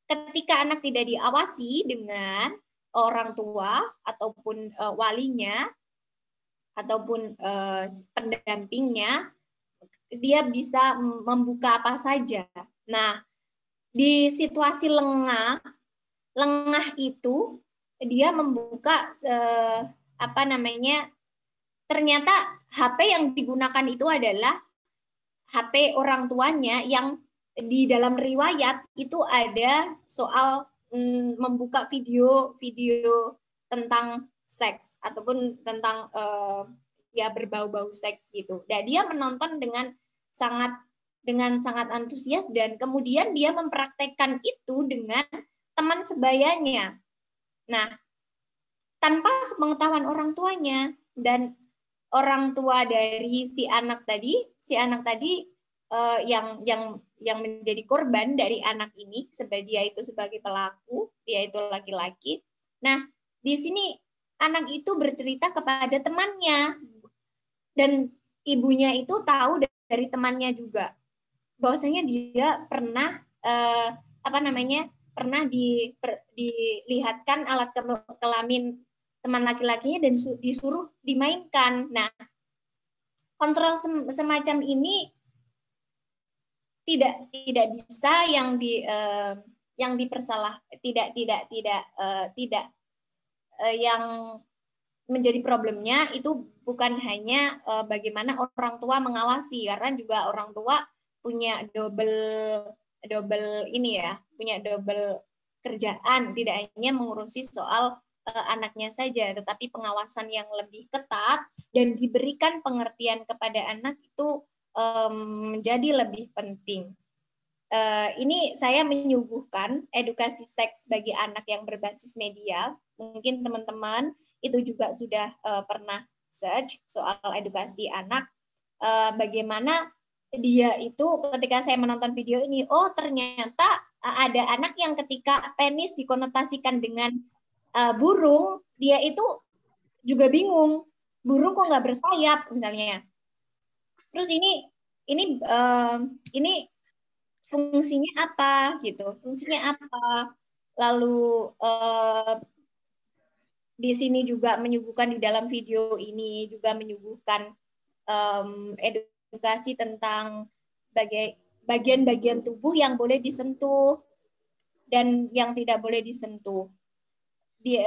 Ketika anak tidak diawasi dengan orang tua ataupun walinya ataupun pendampingnya, dia bisa membuka apa saja. Nah, di situasi lengah itu dia membuka ternyata HP yang digunakan itu adalah HP orang tuanya, yang di dalam riwayat itu ada soal membuka video tentang seks ataupun tentang berbau-bau seks gitu. Dan dia menonton dengan sangat antusias, dan kemudian dia mempraktekkan itu dengan teman sebayanya. Nah, tanpa sepengetahuan orang tuanya, dan orang tua dari si anak tadi yang menjadi korban dari anak ini, dia itu sebagai pelaku, dia itu laki-laki. Nah, di sini anak itu bercerita kepada temannya, dan ibunya itu tahu dari temannya juga bahwasanya dia pernah pernah dilihatkan alat kelamin teman laki-lakinya dan disuruh dimainkan. Nah, kontrol semacam ini tidak bisa yang dipersalah, tidak yang menjadi problemnya itu bukan hanya bagaimana orang tua mengawasi, karena juga orang tua punya double kerjaan, tidak hanya mengurusi soal anaknya saja, tetapi pengawasan yang lebih ketat dan diberikan pengertian kepada anak itu menjadi lebih penting. Ini saya menyuguhkan edukasi seks bagi anak yang berbasis media. Mungkin teman-teman itu juga sudah pernah search soal edukasi anak. Bagaimana dia itu ketika saya menonton video ini, oh ternyata ada anak yang ketika penis dikonotasikan dengan burung, dia itu juga bingung. Burung kok nggak bersayap misalnya. Terus ini fungsinya apa gitu? Fungsinya apa? Lalu di sini juga menyuguhkan, di dalam video ini juga menyuguhkan edukasi tentang bagian-bagian tubuh yang boleh disentuh, dan yang tidak boleh disentuh. Di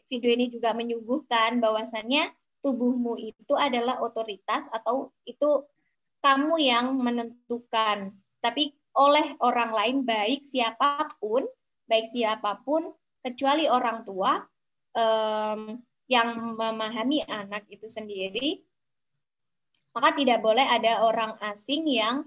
video ini juga menyuguhkan bahwasannya tubuhmu itu adalah otoritas atau itu kamu yang menentukan. Tapi oleh orang lain, baik siapapun, kecuali orang tua yang memahami anak itu sendiri, maka tidak boleh ada orang asing yang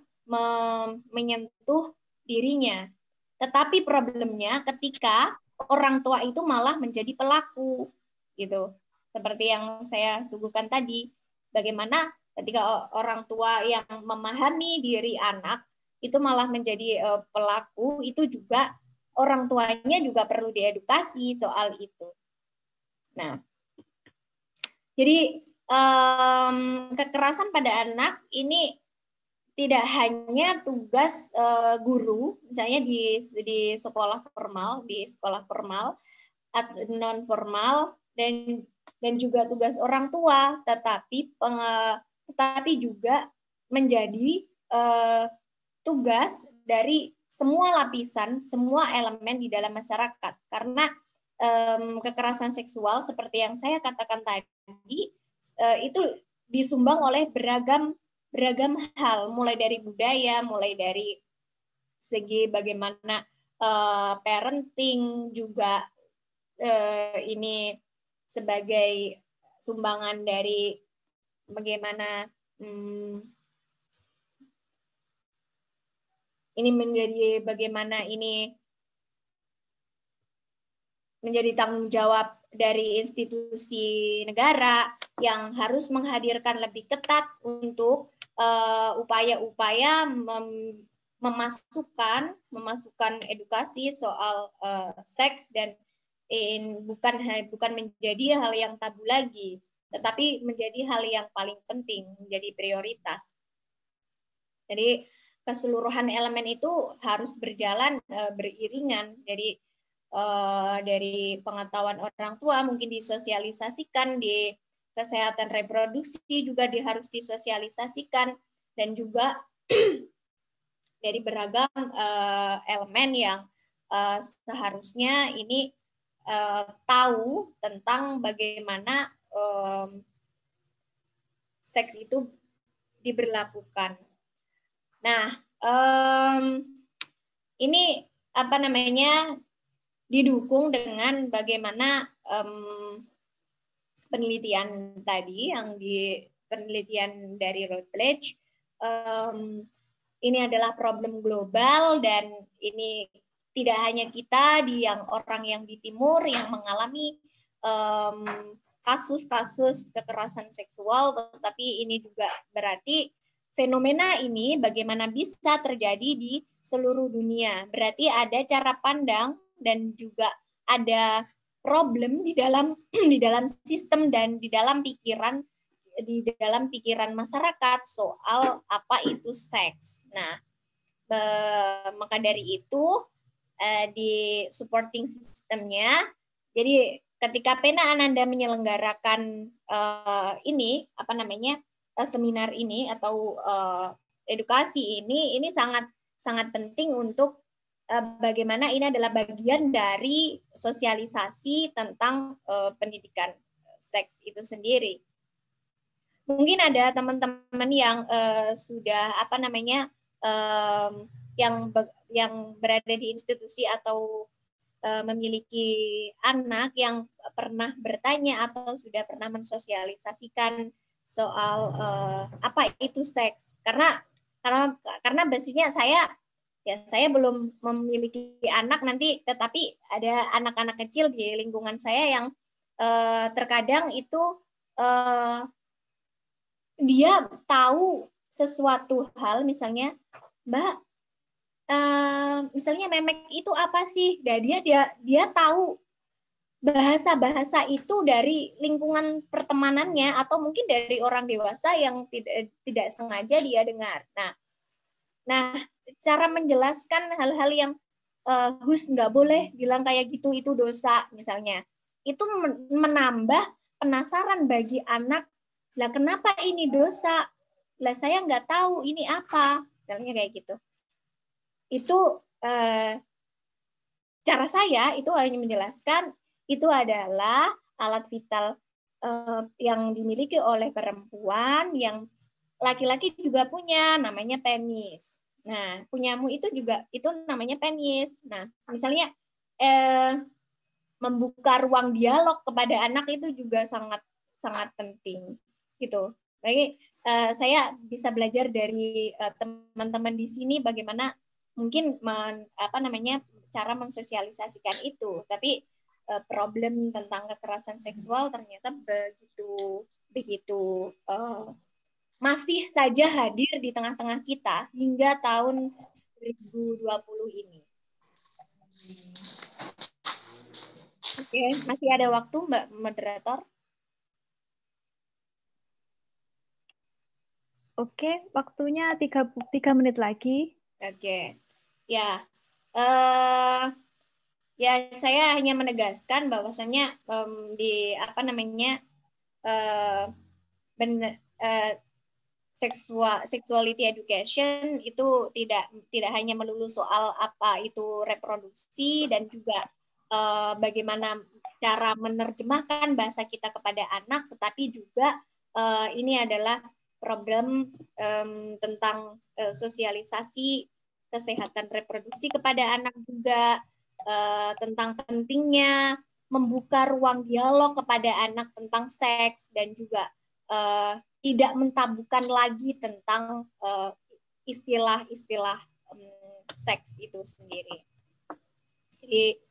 menyentuh dirinya. Tetapi problemnya ketika orang tua itu malah menjadi pelaku, gitu. Seperti yang saya suguhkan tadi, bagaimana ketika orang tua yang memahami diri anak itu malah menjadi pelaku, itu juga orang tuanya juga perlu diedukasi soal itu. Nah, jadi kekerasan pada anak ini tidak hanya tugas guru, misalnya di sekolah formal, non formal, dan juga tugas orang tua, tetapi juga menjadi tugas dari semua lapisan, semua elemen di dalam masyarakat. Karena kekerasan seksual seperti yang saya katakan tadi itu disumbang oleh beragam hal, mulai dari budaya, mulai dari segi bagaimana parenting juga ini sebagai sumbangan dari bagaimana ini menjadi bagaimana ini menjadi tanggung jawab dari institusi negara yang harus menghadirkan lebih ketat untuk upaya-upaya memasukkan edukasi soal seks, dan bukan menjadi hal yang tabu lagi, tetapi menjadi hal yang paling penting, menjadi prioritas. Jadi keseluruhan elemen itu harus berjalan beriringan. Jadi dari pengetahuan orang tua mungkin disosialisasikan, di kesehatan reproduksi juga harus disosialisasikan, dan juga dari beragam elemen yang seharusnya ini tahu tentang bagaimana seks itu diberlakukan. Nah, ini apa namanya didukung dengan bagaimana penelitian tadi, yang penelitian dari Routledge, ini adalah problem global, dan ini tidak hanya kita orang yang di timur yang mengalami kasus-kasus kekerasan seksual, tetapi ini juga berarti fenomena ini bagaimana bisa terjadi di seluruh dunia. Berarti ada cara pandang dan juga ada problem di dalam sistem dan di dalam pikiran masyarakat soal apa itu seks. Nah, maka dari itu di supporting sistemnya, jadi ketika Pena Ananda menyelenggarakan seminar ini atau edukasi ini sangat penting untuk bagaimana ini adalah bagian dari sosialisasi tentang pendidikan seks itu sendiri. Mungkin ada teman-teman yang sudah yang berada di institusi atau memiliki anak yang pernah bertanya atau sudah pernah mensosialisasikan soal apa itu seks. Karena basicnya saya belum memiliki anak nanti, tetapi ada anak-anak kecil di lingkungan saya yang terkadang itu dia tahu sesuatu hal, misalnya, Mbak, misalnya memek itu apa sih? Dan dia tahu bahasa itu dari lingkungan pertemanannya atau mungkin dari orang dewasa yang tidak sengaja dia dengar. Nah, cara menjelaskan hal-hal yang Gus nggak boleh bilang kayak gitu, itu dosa misalnya, itu menambah penasaran bagi anak. Lah kenapa ini dosa? Lah saya nggak tahu ini apa, misalnya kayak gitu. Itu cara saya itu hanya menjelaskan itu adalah alat vital yang dimiliki oleh perempuan, yang laki-laki juga punya, namanya penis. Nah, punyamu itu juga itu namanya penis. Nah, misalnya membuka ruang dialog kepada anak itu juga sangat sangat penting gitu. Jadi saya bisa belajar dari teman-teman di sini bagaimana mungkin cara mensosialisasikan itu. Tapi problem tentang kekerasan seksual ternyata begitu masih saja hadir di tengah-tengah kita hingga tahun 2020 ini. Oke, masih ada waktu Mbak Moderator? Oke, waktunya 3 menit lagi. Oke, ya, ya saya hanya menegaskan bahwasannya di apa namanya sexuality education itu tidak hanya melulu soal apa itu reproduksi dan juga bagaimana cara menerjemahkan bahasa kita kepada anak, tetapi juga ini adalah problem tentang sosialisasi kesehatan reproduksi kepada anak juga, tentang pentingnya membuka ruang dialog kepada anak tentang seks dan juga tidak mentabukan lagi tentang istilah-istilah seks itu sendiri. Jadi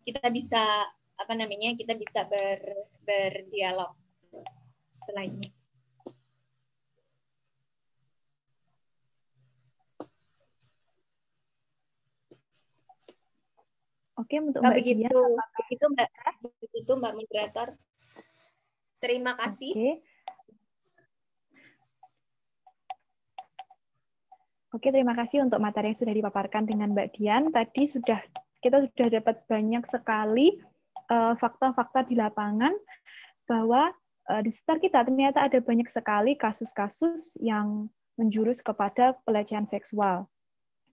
kita bisa berdialog setelah ini. Oke, untuk Mbak Dian, begitu Mbak Moderator. Terima kasih. Oke, terima kasih untuk materi yang sudah dipaparkan dengan Mbak Dian. Tadi kita sudah dapat banyak sekali fakta-fakta di lapangan bahwa di sekitar kita ternyata ada banyak sekali kasus-kasus yang menjurus kepada pelecehan seksual.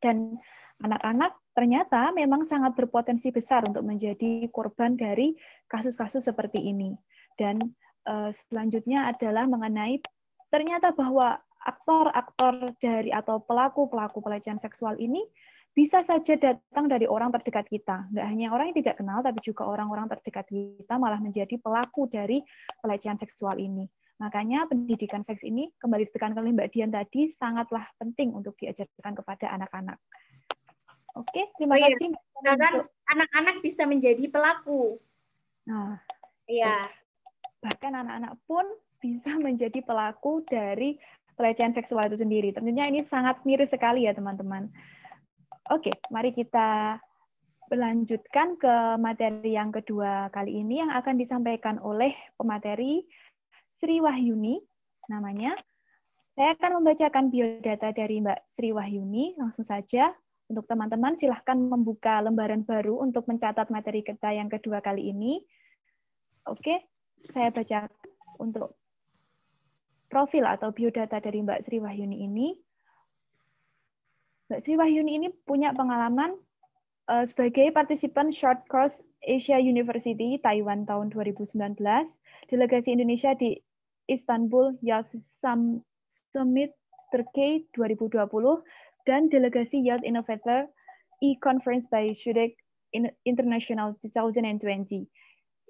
Dan anak-anak ternyata memang sangat berpotensi besar untuk menjadi korban dari kasus-kasus seperti ini. Dan selanjutnya adalah mengenai ternyata bahwa aktor-aktor dari atau pelaku-pelaku pelecehan seksual ini bisa saja datang dari orang terdekat kita. Nggak hanya orang yang tidak kenal, tapi juga orang-orang terdekat kita malah menjadi pelaku dari pelecehan seksual ini. Makanya pendidikan seks ini, kembali ditekankan oleh Mbak Dian tadi, sangatlah penting untuk diajarkan kepada anak-anak. Oke, terima kasih. Bahkan anak-anak bisa menjadi pelaku. Nah, ya. Bahkan anak-anak pun bisa menjadi pelaku dari pelecehan seksual itu sendiri. Tentunya ini sangat miris sekali ya, teman-teman. Oke, mari kita melanjutkan ke materi yang kedua kali ini yang akan disampaikan oleh pemateri Sri Wahyuni namanya. Saya akan membacakan biodata dari Mbak Sri Wahyuni. Langsung saja, untuk teman-teman silahkan membuka lembaran baru untuk mencatat materi kita yang kedua kali ini. Oke, saya bacakan untuk profil atau biodata dari Mbak Sri Wahyuni ini. Mbak Sri Wahyuni ini punya pengalaman sebagai partisipan Short Course Asia University Taiwan tahun 2019, delegasi Indonesia di Istanbul Youth Summit Turkey 2020, dan delegasi Youth Innovator E-Conference by SUDEC International 2020.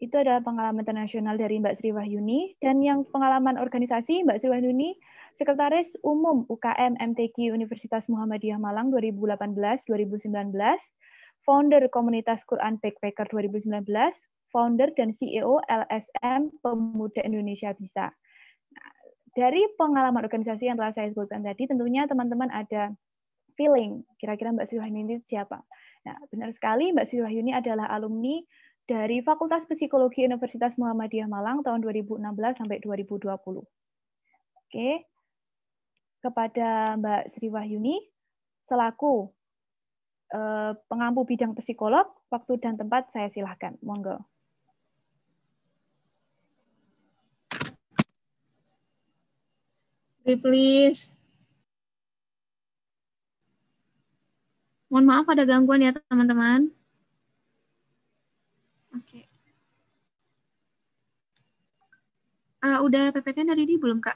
Itu adalah pengalaman internasional dari Mbak Sri Wahyuni. Dan yang pengalaman organisasi, Mbak Sri Wahyuni, Sekretaris Umum UKM MTQ Universitas Muhammadiyah Malang 2018-2019, founder komunitas Quran Backpacker 2019, founder dan CEO LSM Pemuda Indonesia Bisa. Nah, dari pengalaman organisasi yang telah saya sebutkan tadi, tentunya teman-teman ada feeling, kira-kira Mbak Sri Wahyuni itu siapa? Nah, benar sekali, Mbak Sri Wahyuni adalah alumni dari Fakultas Psikologi Universitas Muhammadiyah Malang tahun 2016 sampai 2020. Oke. Kepada Mbak Sri Wahyuni, selaku pengampu bidang psikolog, waktu dan tempat saya silahkan. Monggo. Please. Mohon maaf ada gangguan ya teman-teman. Oke. Udah PPT dari di belum, Kak?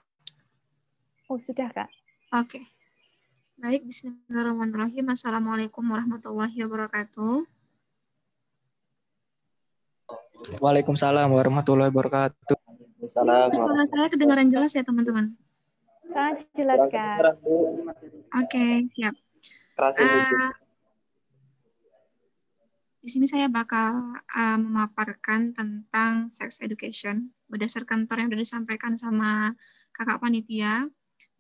Oh, sudah, Kak. Oke. Baik, bismillahirrahmanirrahim. Assalamualaikum warahmatullahi wabarakatuh. Waalaikumsalam warahmatullahi wabarakatuh. Suara saya kedengaran jelas ya, teman-teman? Sangat jelas, Kak. Oke, siap. Di sini saya bakal memaparkan tentang sex education berdasarkan yang sudah disampaikan sama kakak panitia.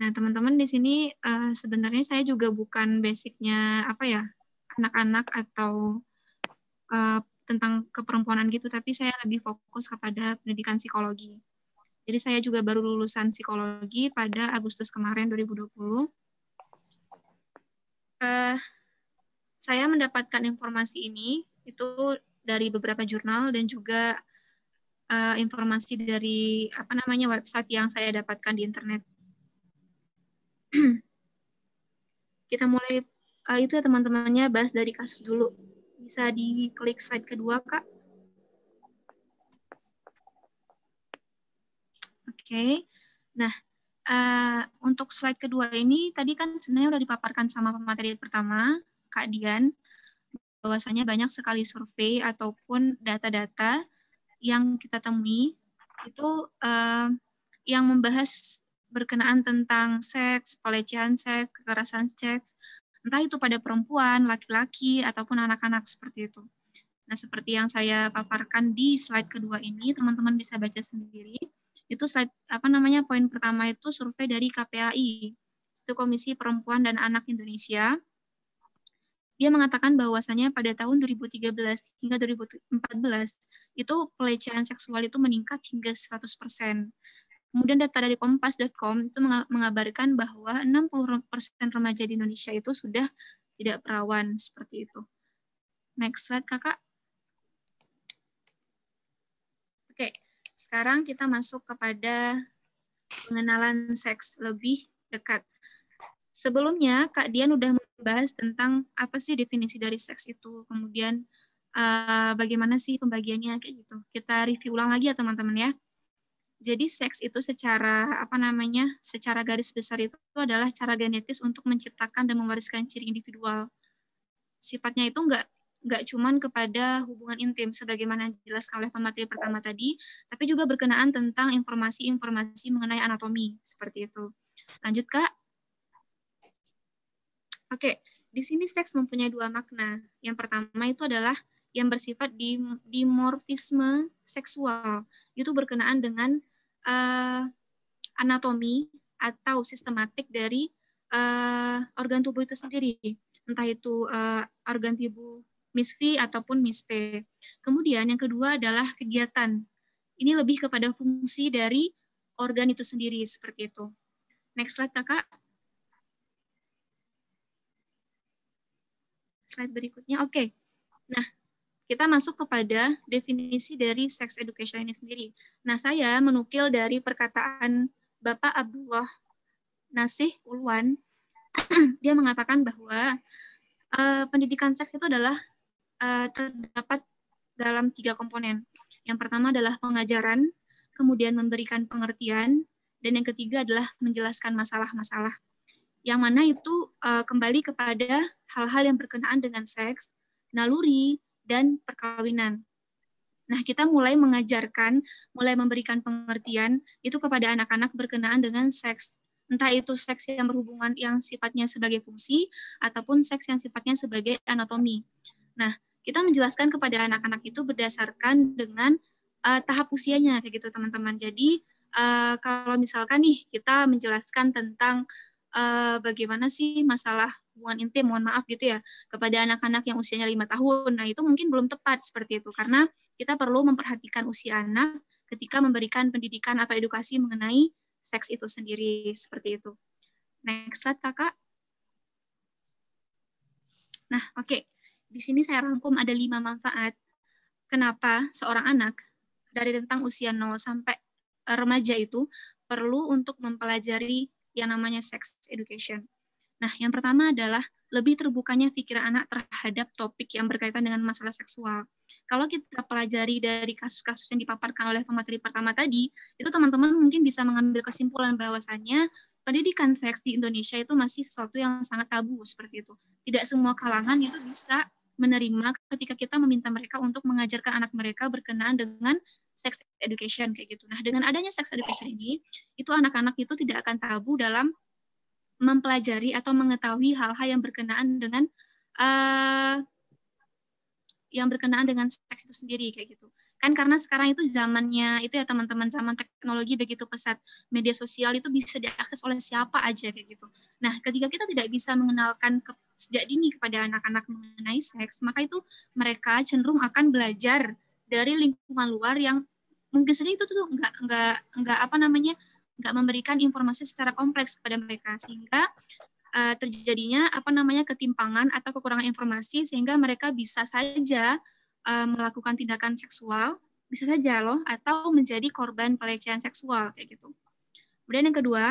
Nah, teman-teman di sini sebenarnya saya juga bukan basicnya anak-anak atau tentang keperempuanan gitu, tapi saya lebih fokus kepada pendidikan psikologi. Jadi saya juga baru lulusan psikologi pada Agustus kemarin 2020. Saya mendapatkan informasi ini itu dari beberapa jurnal dan juga informasi dari website yang saya dapatkan di internet. Kita mulai itu ya teman-temannya, bahas dari kasus dulu. Bisa diklik slide kedua, Kak. Oke. Nah, untuk slide kedua ini tadi kan sebenarnya udah dipaparkan sama pemateri pertama, Kak Dian, bahwasanya banyak sekali survei ataupun data-data yang kita temui itu yang membahas berkenaan tentang seks, pelecehan seks, kekerasan seks, entah itu pada perempuan, laki-laki, ataupun anak-anak seperti itu. Nah, seperti yang saya paparkan di slide kedua ini, teman-teman bisa baca sendiri. Itu slide poin pertama itu survei dari KPAI, itu Komisi Perempuan dan Anak Indonesia. Dia mengatakan bahwasanya pada tahun 2013 hingga 2014 itu pelecehan seksual itu meningkat hingga 100%. Kemudian data dari kompas.com itu mengabarkan bahwa 60% remaja di Indonesia itu sudah tidak perawan seperti itu. Next slide, Kakak. Oke, sekarang kita masuk kepada pengenalan seks lebih dekat. Sebelumnya, Kak Dian udah membahas tentang apa sih definisi dari seks itu, kemudian bagaimana sih pembagiannya, kayak gitu. Kita review ulang lagi ya teman-teman ya. Jadi seks itu secara secara garis besar itu adalah cara genetis untuk menciptakan dan mewariskan ciri individual. Sifatnya itu nggak cuman kepada hubungan intim sebagaimana dijelaskan oleh pemateri pertama tadi, tapi juga berkenaan tentang informasi-informasi mengenai anatomi seperti itu. Lanjut, Kak. Oke, di sini seks mempunyai dua makna. Yang pertama itu adalah yang bersifat dimorfisme seksual. Itu berkenaan dengan anatomi atau sistematik dari organ tubuh itu sendiri. Entah itu organ tubuh Miss V ataupun Miss P. Kemudian yang kedua adalah kegiatan. Ini lebih kepada fungsi dari organ itu sendiri, seperti itu. Next slide, Kakak. Slide berikutnya. Oke. Nah, kita masuk kepada definisi dari sex education ini sendiri. Nah, saya menukil dari perkataan Bapak Abdullah Nasih Ulwan. Dia mengatakan bahwa pendidikan seks itu adalah terdapat dalam 3 komponen. Yang pertama adalah pengajaran, kemudian memberikan pengertian, dan yang ketiga adalah menjelaskan masalah-masalah. Yang mana itu kembali kepada hal-hal yang berkenaan dengan seks, naluri, dan perkawinan. Nah, kita mulai mengajarkan, mulai memberikan pengertian itu kepada anak-anak berkenaan dengan seks. Entah itu seks yang berhubungan yang sifatnya sebagai fungsi, ataupun seks yang sifatnya sebagai anatomi. Nah, kita menjelaskan kepada anak-anak itu berdasarkan dengan tahap usianya, kayak gitu teman-teman. Jadi, kalau misalkan nih, kita menjelaskan tentang bagaimana sih masalah hubungan intim, mohon maaf gitu ya, kepada anak-anak yang usianya 5 tahun. Nah, itu mungkin belum tepat seperti itu, karena kita perlu memperhatikan usia anak ketika memberikan pendidikan atau edukasi mengenai seks itu sendiri, seperti itu. Next slide, Kakak. Nah, oke. Di sini saya rangkum ada 5 manfaat kenapa seorang anak dari rentang usia 0 sampai remaja itu perlu untuk mempelajari yang namanya sex education. Nah, yang pertama adalah lebih terbukanya pikiran anak terhadap topik yang berkaitan dengan masalah seksual. Kalau kita pelajari dari kasus-kasus yang dipaparkan oleh pemateri pertama tadi, itu teman-teman mungkin bisa mengambil kesimpulan bahwasannya pendidikan seks di Indonesia itu masih sesuatu yang sangat tabu seperti itu. Tidak semua kalangan itu bisa menerima ketika kita meminta mereka untuk mengajarkan anak mereka berkenaan dengan sex education kayak gitu. Nah, dengan adanya sex education ini, itu anak-anak itu tidak akan tabu dalam mempelajari atau mengetahui hal-hal yang berkenaan dengan seks itu sendiri kayak gitu. Kan karena sekarang itu zamannya itu ya teman-teman, zaman teknologi begitu pesat, media sosial itu bisa diakses oleh siapa aja kayak gitu. Nah, ketika kita tidak bisa mengenalkan sejak dini kepada anak-anak mengenai seks, maka itu mereka cenderung akan belajar dari lingkungan luar yang mungkin saja itu tuh nggak memberikan informasi secara kompleks kepada mereka, sehingga terjadinya ketimpangan atau kekurangan informasi, sehingga mereka bisa saja melakukan tindakan seksual, bisa saja loh, atau menjadi korban pelecehan seksual kayak gitu. Kemudian yang kedua,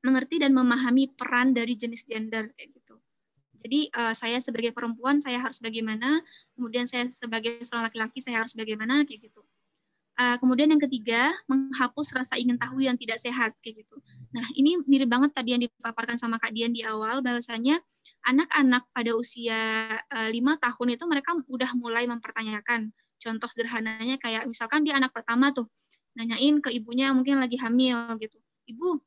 mengerti dan memahami peran dari jenis gender kayak gitu. Jadi saya sebagai perempuan saya harus bagaimana, kemudian saya sebagai seorang laki-laki saya harus bagaimana kayak gitu. Kemudian yang ketiga, menghapus rasa ingin tahu yang tidak sehat kayak gitu. Nah, ini mirip banget tadi yang dipaparkan sama Kak Dian di awal, bahwasanya anak-anak pada usia 5 tahun itu mereka udah mulai mempertanyakan. Contoh sederhananya kayak misalkan dia anak pertama tuh, nanyain ke ibunya mungkin lagi hamil gitu. Ibu,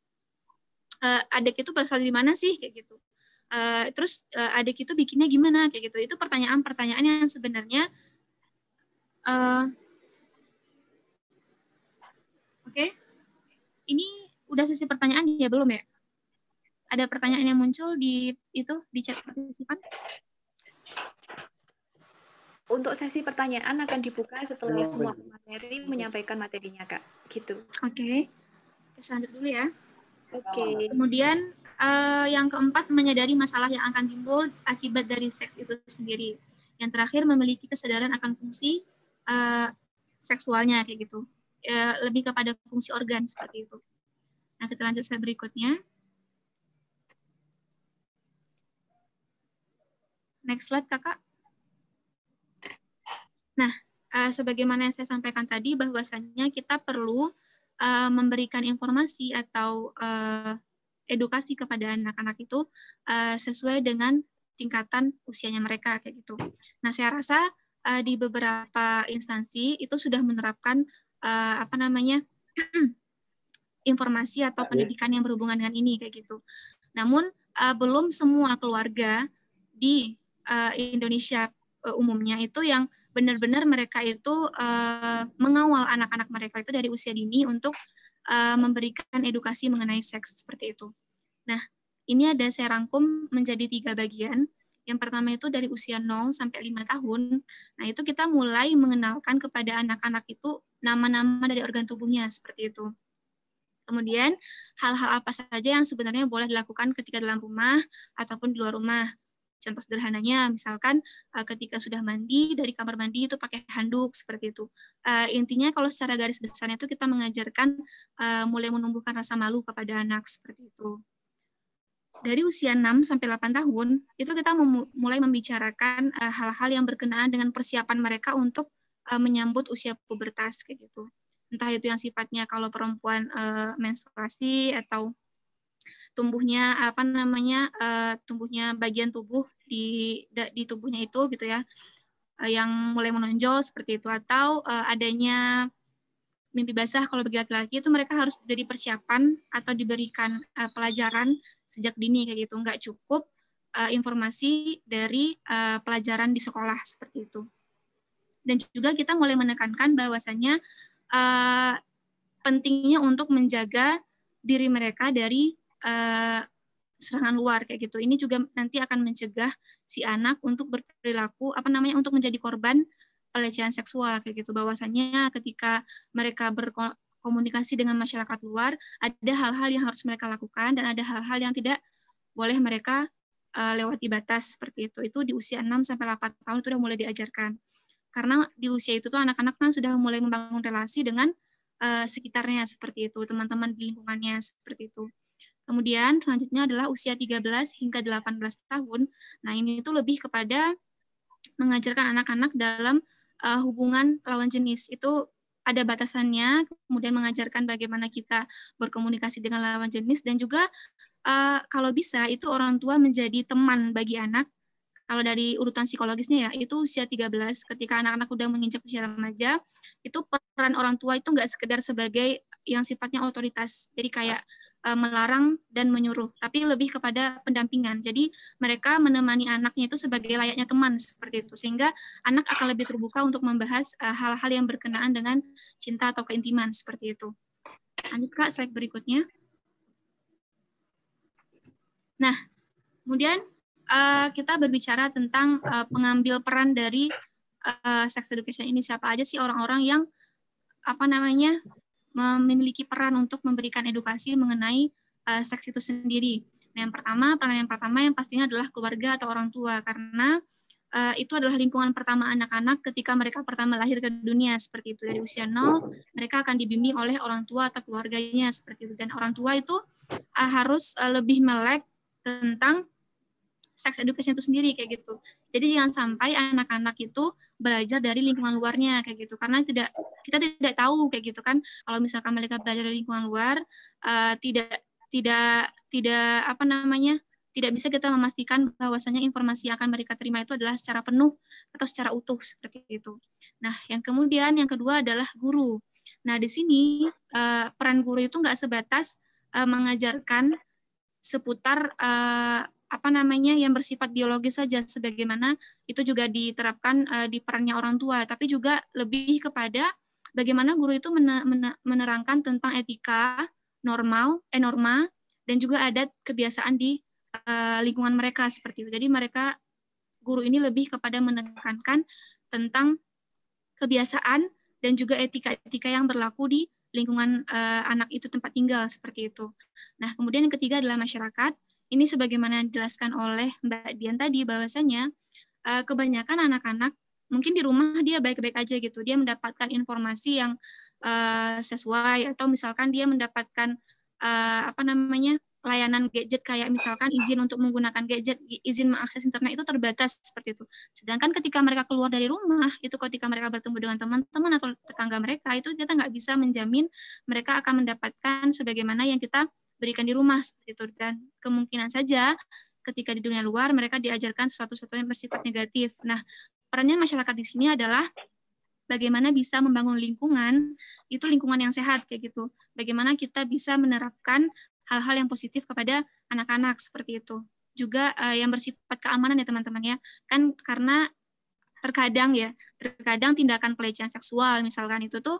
adik itu berasal dari mana sih kayak gitu. Terus adik itu bikinnya gimana kayak gitu. Itu pertanyaan-pertanyaan yang sebenarnya Oke. Ini udah sesi pertanyaan ya belum ya? Ada pertanyaan yang muncul di chat partisipan? Untuk sesi pertanyaan akan dibuka setelah semua materi menyampaikan materinya, Kak. Gitu. Oke. Kita lanjut dulu ya. Oke. Kemudian yang keempat, menyadari masalah yang akan timbul akibat dari seks itu sendiri. Yang terakhir, memiliki kesadaran akan fungsi seksualnya kayak gitu. Lebih kepada fungsi organ seperti itu. Nah, kita lanjut slide berikutnya. Next slide, Kakak. Nah, sebagaimana yang saya sampaikan tadi, bahwasannya kita perlu memberikan informasi atau edukasi kepada anak-anak itu sesuai dengan tingkatan usianya mereka kayak gitu. Nah, saya rasa di beberapa instansi itu sudah menerapkan informasi atau pendidikan yang berhubungan dengan ini kayak gitu. Namun belum semua keluarga di Indonesia umumnya itu yang benar-benar mereka itu mengawal anak-anak mereka itu dari usia dini untuk memberikan edukasi mengenai seks seperti itu. Nah, ini ada saya rangkum menjadi 3 bagian. Yang pertama itu dari usia 0 sampai 5 tahun. Nah, itu kita mulai mengenalkan kepada anak-anak itu nama-nama dari organ tubuhnya seperti itu. Kemudian hal-hal apa saja yang sebenarnya boleh dilakukan ketika dalam rumah ataupun di luar rumah. Contoh sederhananya, misalkan ketika sudah mandi, dari kamar mandi itu pakai handuk, seperti itu. Intinya kalau secara garis besarnya itu kita mengajarkan mulai menumbuhkan rasa malu kepada anak, seperti itu. Dari usia 6 sampai 8 tahun, itu kita mulai membicarakan hal-hal yang berkenaan dengan persiapan mereka untuk menyambut usia pubertas, kayak gitu. Entah itu yang sifatnya kalau perempuan menstruasi atau tumbuhnya tumbuhnya bagian tubuh di tubuhnya itu gitu ya, yang mulai menonjol seperti itu, atau adanya mimpi basah kalau bagi laki-laki itu mereka harus dari persiapan atau diberikan pelajaran sejak dini kayak gitu, nggak cukup informasi dari pelajaran di sekolah seperti itu. Dan juga kita mulai menekankan bahwasannya pentingnya untuk menjaga diri mereka dari serangan luar kayak gitu. Ini juga nanti akan mencegah si anak untuk berperilaku untuk menjadi korban pelecehan seksual kayak gitu. Bahwasannya ketika mereka berkomunikasi dengan masyarakat luar, ada hal-hal yang harus mereka lakukan dan ada hal-hal yang tidak boleh mereka lewati batas seperti itu. Itu di usia 6 sampai 8 tahun itu sudah mulai diajarkan. Karena di usia itu tuh anak-anak kan sudah mulai membangun relasi dengan sekitarnya seperti itu, teman-teman di lingkungannya seperti itu. Kemudian selanjutnya adalah usia 13 hingga 18 tahun. Nah, ini itu lebih kepada mengajarkan anak-anak dalam hubungan lawan jenis. Itu ada batasannya, kemudian mengajarkan bagaimana kita berkomunikasi dengan lawan jenis, dan juga kalau bisa itu orang tua menjadi teman bagi anak. Kalau dari urutan psikologisnya ya, itu usia 13, ketika anak-anak udah menginjak usia remaja, itu peran orang tua itu nggak sekedar sebagai yang sifatnya otoritas, jadi kayak melarang dan menyuruh, tapi lebih kepada pendampingan. Jadi mereka menemani anaknya itu sebagai layaknya teman, seperti itu, sehingga anak akan lebih terbuka untuk membahas hal-hal yang berkenaan dengan cinta atau keintiman, seperti itu. Lanjut Kak, slide berikutnya. Nah, kemudian kita berbicara tentang pengambil peran dari sex education ini. Siapa aja sih orang-orang yang memiliki peran untuk memberikan edukasi mengenai seks itu sendiri. Nah, peran yang pertama yang pastinya adalah keluarga atau orang tua, karena itu adalah lingkungan pertama anak-anak ketika mereka pertama lahir ke dunia, seperti itu. Dari usia 0, mereka akan dibimbing oleh orang tua atau keluarganya, seperti itu. Dan orang tua itu harus lebih melek tentang sex education itu sendiri, kayak gitu. Jadi jangan sampai anak-anak itu belajar dari lingkungan luarnya, kayak gitu. Karena kita tidak tahu, kayak gitu kan. Kalau misalkan mereka belajar dari lingkungan luar, tidak bisa kita memastikan bahwasanya informasi yang akan mereka terima itu adalah secara penuh atau secara utuh, seperti itu. Nah, yang kedua adalah guru. Nah, di sini peran guru itu nggak sebatas mengajarkan seputar yang bersifat biologis saja, sebagaimana itu juga diterapkan di perannya orang tua, tapi juga lebih kepada bagaimana guru itu menerangkan tentang etika, norma, dan juga adat kebiasaan di lingkungan mereka, seperti itu. Jadi guru ini lebih kepada menekankan tentang kebiasaan dan juga etika-etika yang berlaku di lingkungan anak itu tempat tinggal, seperti itu. Nah, kemudian yang ketiga adalah masyarakat. Ini sebagaimana dijelaskan oleh Mbak Dian tadi, bahwasanya kebanyakan anak-anak mungkin di rumah dia baik-baik aja gitu, dia mendapatkan informasi yang sesuai, atau misalkan dia mendapatkan layanan gadget, kayak misalkan izin untuk menggunakan gadget, izin mengakses internet itu terbatas, seperti itu. Sedangkan ketika mereka keluar dari rumah, itu ketika mereka bertemu dengan teman-teman atau tetangga mereka, itu kita nggak bisa menjamin mereka akan mendapatkan sebagaimana yang kita berikan di rumah, seperti itu. Dan kemungkinan saja ketika di dunia luar mereka diajarkan sesuatu yang bersifat negatif. Nah, perannya masyarakat di sini adalah bagaimana bisa membangun lingkungan yang sehat, kayak gitu. Bagaimana kita bisa menerapkan hal-hal yang positif kepada anak-anak, seperti itu. Juga yang bersifat keamanan ya teman-teman ya. Kan karena terkadang tindakan pelecehan seksual misalkan itu tuh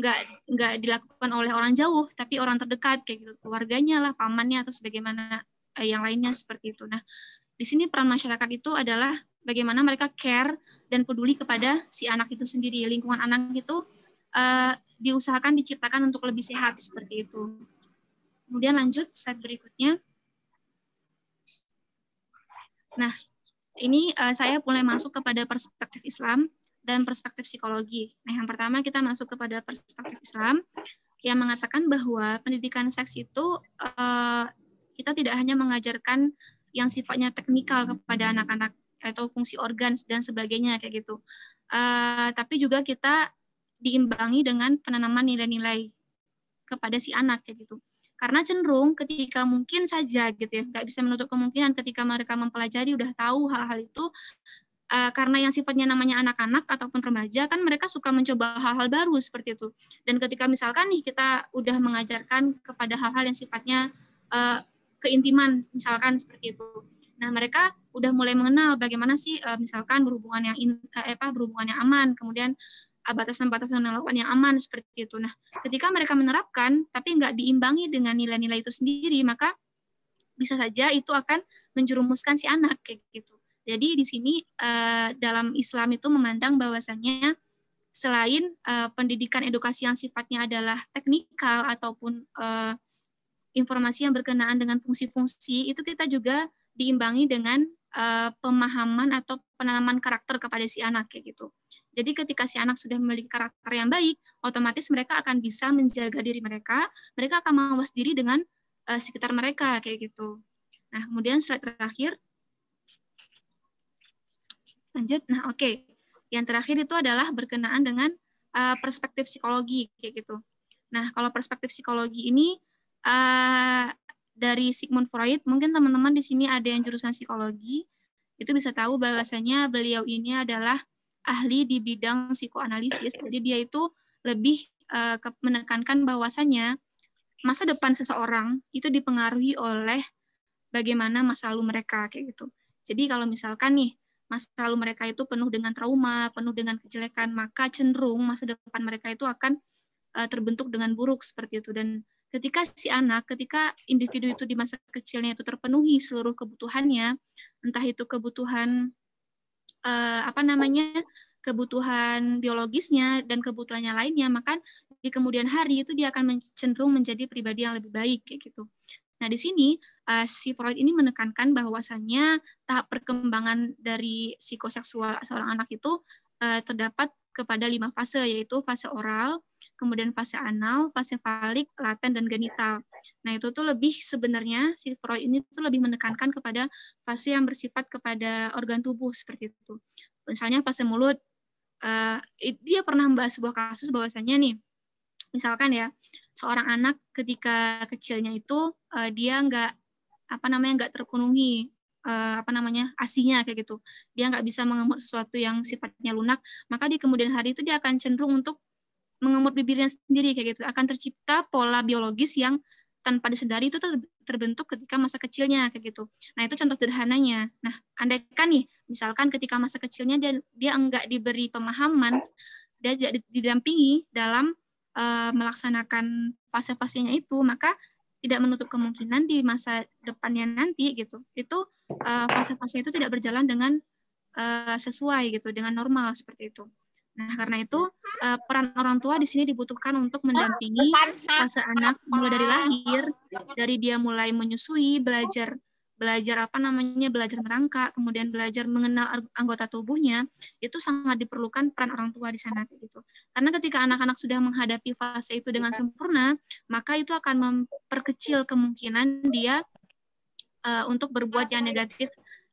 nggak dilakukan oleh orang jauh, tapi orang terdekat, kayak gitu, keluarganya lah, pamannya, atau sebagaimana yang lainnya, seperti itu. Nah, di sini peran masyarakat itu adalah bagaimana mereka care dan peduli kepada si anak itu sendiri. Lingkungan anak itu diusahakan diciptakan untuk lebih sehat, seperti itu. Kemudian lanjut slide berikutnya. Nah, ini saya mulai masuk kepada perspektif Islam dan perspektif psikologi. Nah, yang pertama kita masuk kepada perspektif Islam yang mengatakan bahwa pendidikan seks itu kita tidak hanya mengajarkan yang sifatnya teknikal kepada anak-anak atau fungsi organ dan sebagainya, kayak gitu. Tapi juga kita diimbangi dengan penanaman nilai-nilai kepada si anak, kayak gitu. Karena cenderung ketika mungkin saja gitu ya, nggak bisa menutup kemungkinan ketika mereka mempelajari udah tahu hal-hal itu, karena yang sifatnya namanya anak-anak ataupun remaja, kan mereka suka mencoba hal-hal baru, seperti itu. Dan ketika misalkan nih kita udah mengajarkan kepada hal-hal yang sifatnya keintiman, misalkan seperti itu. Nah, mereka udah mulai mengenal bagaimana sih misalkan berhubungan yang aman, kemudian batasan-batasan melakukan yang aman, seperti itu. Nah, ketika mereka menerapkan tapi nggak diimbangi dengan nilai-nilai itu sendiri, maka bisa saja itu akan menjerumuskan si anak, kayak gitu. Jadi di sini dalam Islam itu memandang bahwasannya selain pendidikan edukasi yang sifatnya adalah teknikal ataupun informasi yang berkenaan dengan fungsi-fungsi, itu kita juga diimbangi dengan pemahaman atau penanaman karakter kepada si anak, kayak gitu. Jadi ketika si anak sudah memiliki karakter yang baik, otomatis mereka akan bisa menjaga diri mereka akan mawas diri dengan sekitar mereka kayak gitu. Nah, kemudian slide terakhir. Lanjut. Nah, oke. Yang terakhir itu adalah berkenaan dengan perspektif psikologi kayak gitu. Nah, kalau perspektif psikologi ini dari Sigmund Freud, mungkin teman-teman di sini ada yang jurusan psikologi, itu bisa tahu bahwasanya beliau ini adalah ahli di bidang psikoanalisis. Jadi dia itu lebih menekankan bahwasanya masa depan seseorang itu dipengaruhi oleh bagaimana masa lalu mereka kayak gitu. Jadi kalau misalkan nih masa lalu mereka itu penuh dengan trauma, penuh dengan kejelekan, maka cenderung masa depan mereka itu akan terbentuk dengan buruk seperti itu. Dan ketika ketika individu itu di masa kecilnya itu terpenuhi seluruh kebutuhannya, entah itu kebutuhan kebutuhan biologisnya dan kebutuhannya lainnya, maka di kemudian hari itu dia akan cenderung menjadi pribadi yang lebih baik kayak gitu. Nah, di sini si Freud ini menekankan bahwasannya tahap perkembangan dari psikoseksual seorang anak itu terdapat kepada 5 fase, yaitu fase oral, kemudian fase anal, fase falik, laten, dan genital. Nah, itu tuh lebih sebenarnya si Freud ini tuh lebih menekankan kepada fase yang bersifat kepada organ tubuh seperti itu. Misalnya fase mulut, dia pernah membahas sebuah kasus bahwasannya nih, misalkan ya, seorang anak ketika kecilnya itu dia nggak terpenuhi ASI-nya kayak gitu. Dia nggak bisa mengemut sesuatu yang sifatnya lunak, maka di kemudian hari itu dia akan cenderung untuk mengemut bibirnya sendiri kayak gitu. Akan tercipta pola biologis yang tanpa disadari itu terbentuk ketika masa kecilnya kayak gitu. Nah, itu contoh sederhananya. Nah, andaikan nih, misalkan ketika masa kecilnya dia enggak diberi pemahaman, dia tidak didampingi dalam melaksanakan fase-fasenya itu, maka tidak menutup kemungkinan di masa depannya nanti gitu. Itu fase-fase itu tidak berjalan dengan sesuai gitu, dengan normal seperti itu. Nah, karena itu peran orang tua di sini dibutuhkan untuk mendampingi fase anak mulai dari lahir, dari dia mulai menyusui, belajar merangkak, kemudian belajar mengenal anggota tubuhnya, itu sangat diperlukan peran orang tua di sana gitu. Karena ketika anak-anak sudah menghadapi fase itu dengan sempurna, maka itu akan memperkecil kemungkinan dia untuk berbuat yang negatif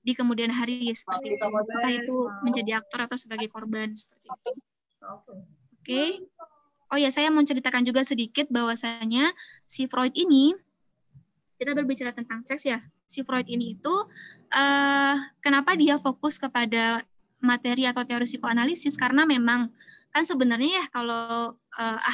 di kemudian hari seperti itu. Apakah itu menjadi aktor atau sebagai korban seperti itu. Oke. Oh ya, saya mau ceritakan juga sedikit bahwasanya si Freud ini, kita berbicara tentang seks ya, si Freud ini itu kenapa dia fokus kepada materi atau teori psikoanalisis, karena memang kan sebenarnya ya kalau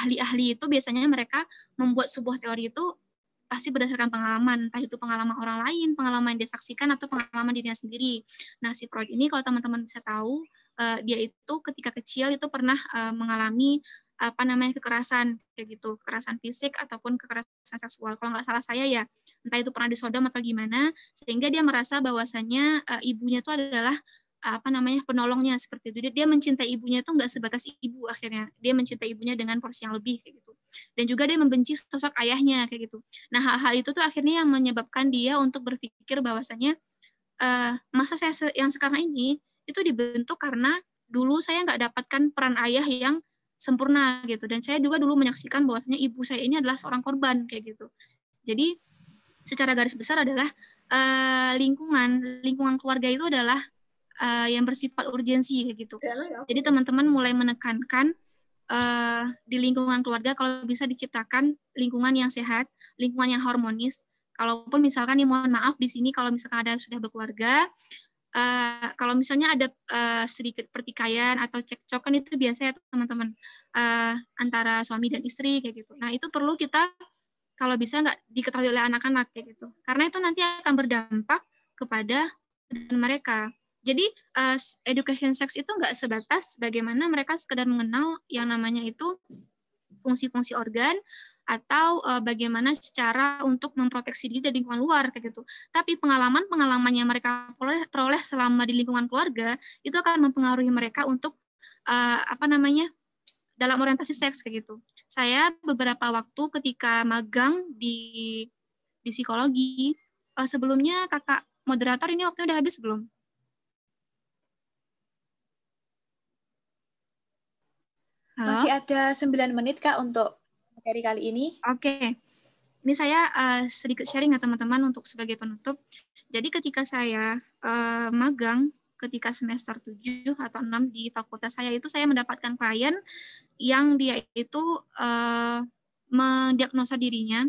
ahli-ahli itu biasanya mereka membuat sebuah teori itu pasti berdasarkan pengalaman, entah itu pengalaman orang lain, pengalaman yang dia saksikan, atau pengalaman dirinya sendiri. Nah, si Freud ini kalau teman-teman bisa tahu, dia itu ketika kecil itu pernah mengalami kekerasan kayak gitu, kekerasan fisik ataupun kekerasan seksual. Kalau nggak salah saya ya, entah itu pernah disodom atau gimana, sehingga dia merasa bahwasannya ibunya itu adalah penolongnya seperti itu. Dia mencintai ibunya itu nggak sebatas ibu akhirnya, dia mencintai ibunya dengan porsi yang lebih kayak gitu. Dan juga dia membenci sosok ayahnya kayak gitu. Nah, hal-hal itu tuh akhirnya yang menyebabkan dia untuk berpikir bahwasannya masa saya yang sekarang ini itu dibentuk karena dulu saya nggak dapatkan peran ayah yang sempurna gitu, dan saya juga dulu menyaksikan bahwasanya ibu saya ini adalah seorang korban kayak gitu. Jadi secara garis besar adalah lingkungan keluarga itu adalah yang bersifat urgensi kayak gitu. Jadi teman-teman mulai menekankan di lingkungan keluarga kalau bisa diciptakan lingkungan yang sehat, lingkungan yang harmonis. Kalaupun misalkan nih, mohon maaf di sini kalau misalkan ada sudah berkeluarga, kalau misalnya ada sedikit pertikaian atau cekcok kan itu biasa ya teman-teman, antara suami dan istri kayak gitu. Nah, itu perlu kita kalau bisa nggak diketahui oleh anak-anak kayak gitu, karena itu nanti akan berdampak kepada mereka. Jadi education sex itu nggak sebatas bagaimana mereka sekedar mengenal yang namanya itu fungsi-fungsi organ atau bagaimana secara untuk memproteksi diri dari lingkungan luar kayak gitu. Tapi pengalaman yang mereka peroleh selama di lingkungan keluarga itu akan mempengaruhi mereka untuk dalam orientasi seks kayak gitu. Saya beberapa waktu ketika magang di psikologi, sebelumnya kakak moderator ini waktunya udah habis belum? Halo? Masih ada 9 menit Kak untuk materi kali ini. Oke. Ini saya sedikit sharing ya teman-teman untuk sebagai penutup. Jadi ketika saya magang ketika semester 7 atau 6 di fakultas saya itu saya mendapatkan klien yang dia itu mendiagnosa dirinya,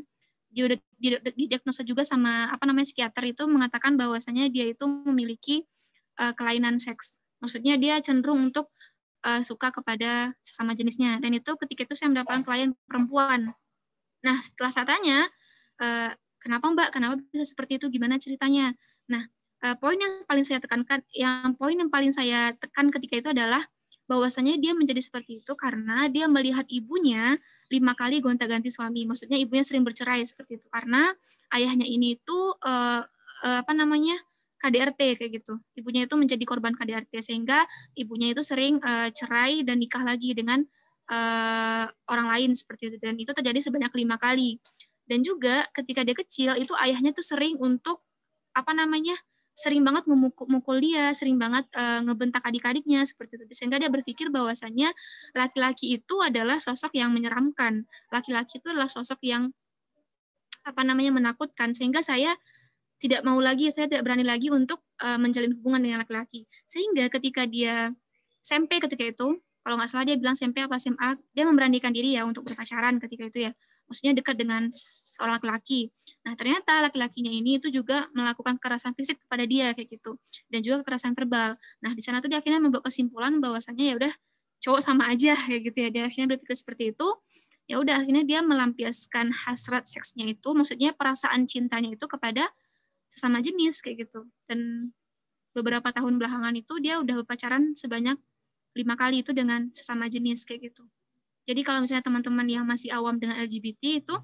didiagnosa juga sama psikiater itu mengatakan bahwasanya dia itu memiliki kelainan seks. Maksudnya dia cenderung untuk suka kepada sesama jenisnya. Dan itu ketika itu saya mendapatkan klien perempuan. Nah, setelah saya tanya, kenapa Mbak, kenapa bisa seperti itu, gimana ceritanya? Nah, poin yang paling saya tekankan, poin yang paling saya tekan ketika itu adalah bahwasanya dia menjadi seperti itu karena dia melihat ibunya 5 kali gonta-ganti suami. Maksudnya ibunya sering bercerai seperti itu karena ayahnya ini itu KDRT kayak gitu. Ibunya itu menjadi korban KDRT sehingga ibunya itu sering cerai dan nikah lagi dengan orang lain seperti itu, dan itu terjadi sebanyak 5 kali. Dan juga ketika dia kecil itu ayahnya tuh sering untuk sering banget memukul dia, sering banget ngebentak adik-adiknya seperti itu, sehingga dia berpikir bahwasannya laki-laki itu adalah sosok yang menyeramkan, laki-laki itu adalah sosok yang menakutkan, sehingga saya tidak berani lagi untuk menjalin hubungan dengan laki-laki. Sehingga ketika dia SMP ketika itu, kalau nggak salah dia bilang SMP apa SMA, dia memberanikan diri ya untuk berpacaran ketika itu ya. Maksudnya dekat dengan seorang laki-laki. Nah, ternyata laki-lakinya ini itu juga melakukan kekerasan fisik kepada dia kayak gitu. Dan juga kekerasan verbal. Nah, di sana tuh dia akhirnya membuat kesimpulan bahwasannya ya udah cowok sama aja kayak gitu ya. Dia akhirnya berpikir seperti itu. Ya udah akhirnya dia melampiaskan hasrat seksnya itu, maksudnya perasaan cintanya itu kepada sesama jenis kayak gitu. Dan beberapa tahun belakangan itu dia udah berpacaran sebanyak 5 kali itu dengan sesama jenis kayak gitu. Jadi kalau misalnya teman-teman yang masih awam dengan LGBT itu,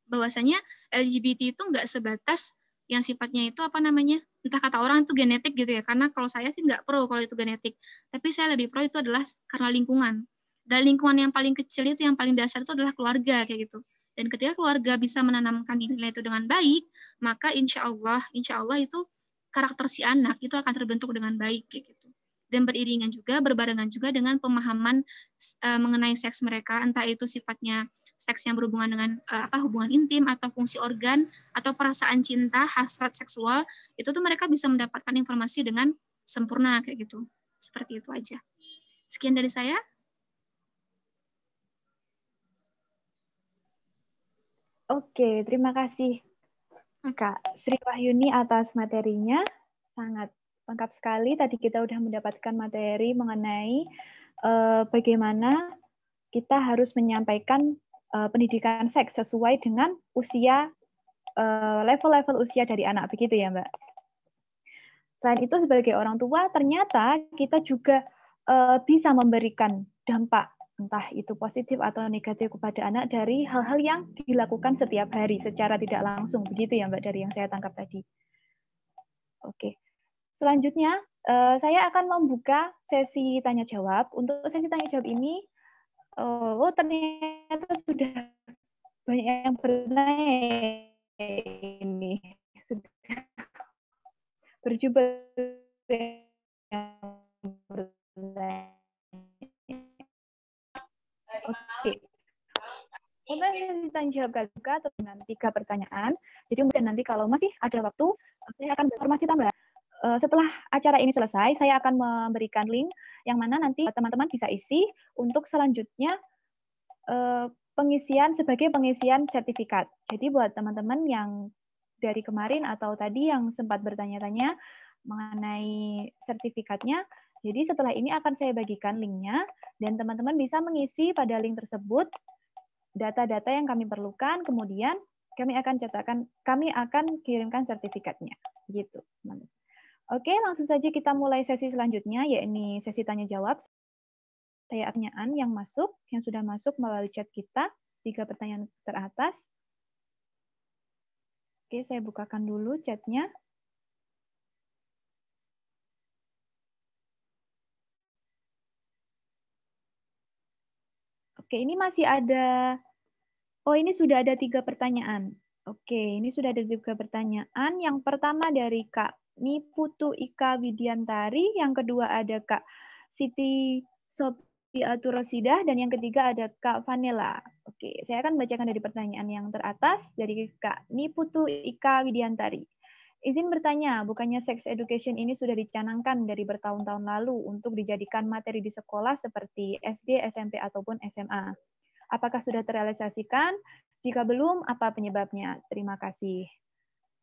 bahwasanya LGBT itu nggak sebatas yang sifatnya itu entah kata orang itu genetik gitu ya, karena kalau saya sih nggak pro kalau itu genetik, tapi saya lebih pro itu adalah karena lingkungan. Dan lingkungan yang paling kecil itu, yang paling dasar itu adalah keluarga kayak gitu. Dan ketika keluarga bisa menanamkan nilai itu dengan baik, maka insya Allah itu karakter si anak itu akan terbentuk dengan baik kayak gitu. Dan beriringan juga, berbarengan juga dengan pemahaman mengenai seks mereka, entah itu sifatnya seks yang berhubungan dengan hubungan intim atau fungsi organ atau perasaan cinta, hasrat seksual, itu tuh mereka bisa mendapatkan informasi dengan sempurna kayak gitu. Seperti itu aja. Sekian dari saya. Oke, terima kasih Kak Sri Wahyuni atas materinya. Sangat lengkap sekali. Tadi kita sudah mendapatkan materi mengenai bagaimana kita harus menyampaikan pendidikan seks sesuai dengan usia, level-level usia dari anak, begitu ya Mbak? Selain itu, sebagai orang tua, ternyata kita juga bisa memberikan dampak, entah itu positif atau negatif kepada anak dari hal-hal yang dilakukan setiap hari secara tidak langsung, begitu ya Mbak, dari yang saya tangkap tadi. Oke. Selanjutnya, saya akan membuka sesi tanya-jawab. Untuk sesi tanya-jawab ini, ternyata sudah banyak yang bertanya ini. Sudah berjumpa yang bertanya. Oke. Untuk sesi tanya-jawab kali dengan 3 pertanyaan. Jadi mungkin nanti kalau masih ada waktu, saya akan informasi tambahan. Setelah acara ini selesai, saya akan memberikan link yang mana nanti teman-teman bisa isi untuk selanjutnya pengisian sertifikat. Jadi buat teman-teman yang dari kemarin atau tadi yang sempat bertanya-tanya mengenai sertifikatnya, jadi setelah ini akan saya bagikan linknya dan teman-teman bisa mengisi pada link tersebut data-data yang kami perlukan, kemudian kami akan kirimkan sertifikatnya. Gitu, teman-teman. Oke, langsung saja kita mulai sesi selanjutnya, yakni sesi tanya-jawab. Saya pertanyaan yang sudah masuk melalui chat kita, 3 pertanyaan teratas. Oke, saya bukakan dulu chatnya. Oke, ini masih ada, ini sudah ada 3 pertanyaan. Oke, ini sudah ada 3 pertanyaan. Yang pertama dari Kak Niputu Ika Widiantari, yang kedua ada Kak Siti Sophia Turosidah, dan yang ketiga ada Kak Vanilla. Oke, saya akan bacakan dari pertanyaan yang teratas dari Kak Niputu Ika Widiantari. Izin bertanya, bukannya sex education ini sudah dicanangkan dari bertahun-tahun lalu untuk dijadikan materi di sekolah seperti SD, SMP, ataupun SMA? Apakah sudah terrealisasikan? Jika belum, apa penyebabnya? Terima kasih.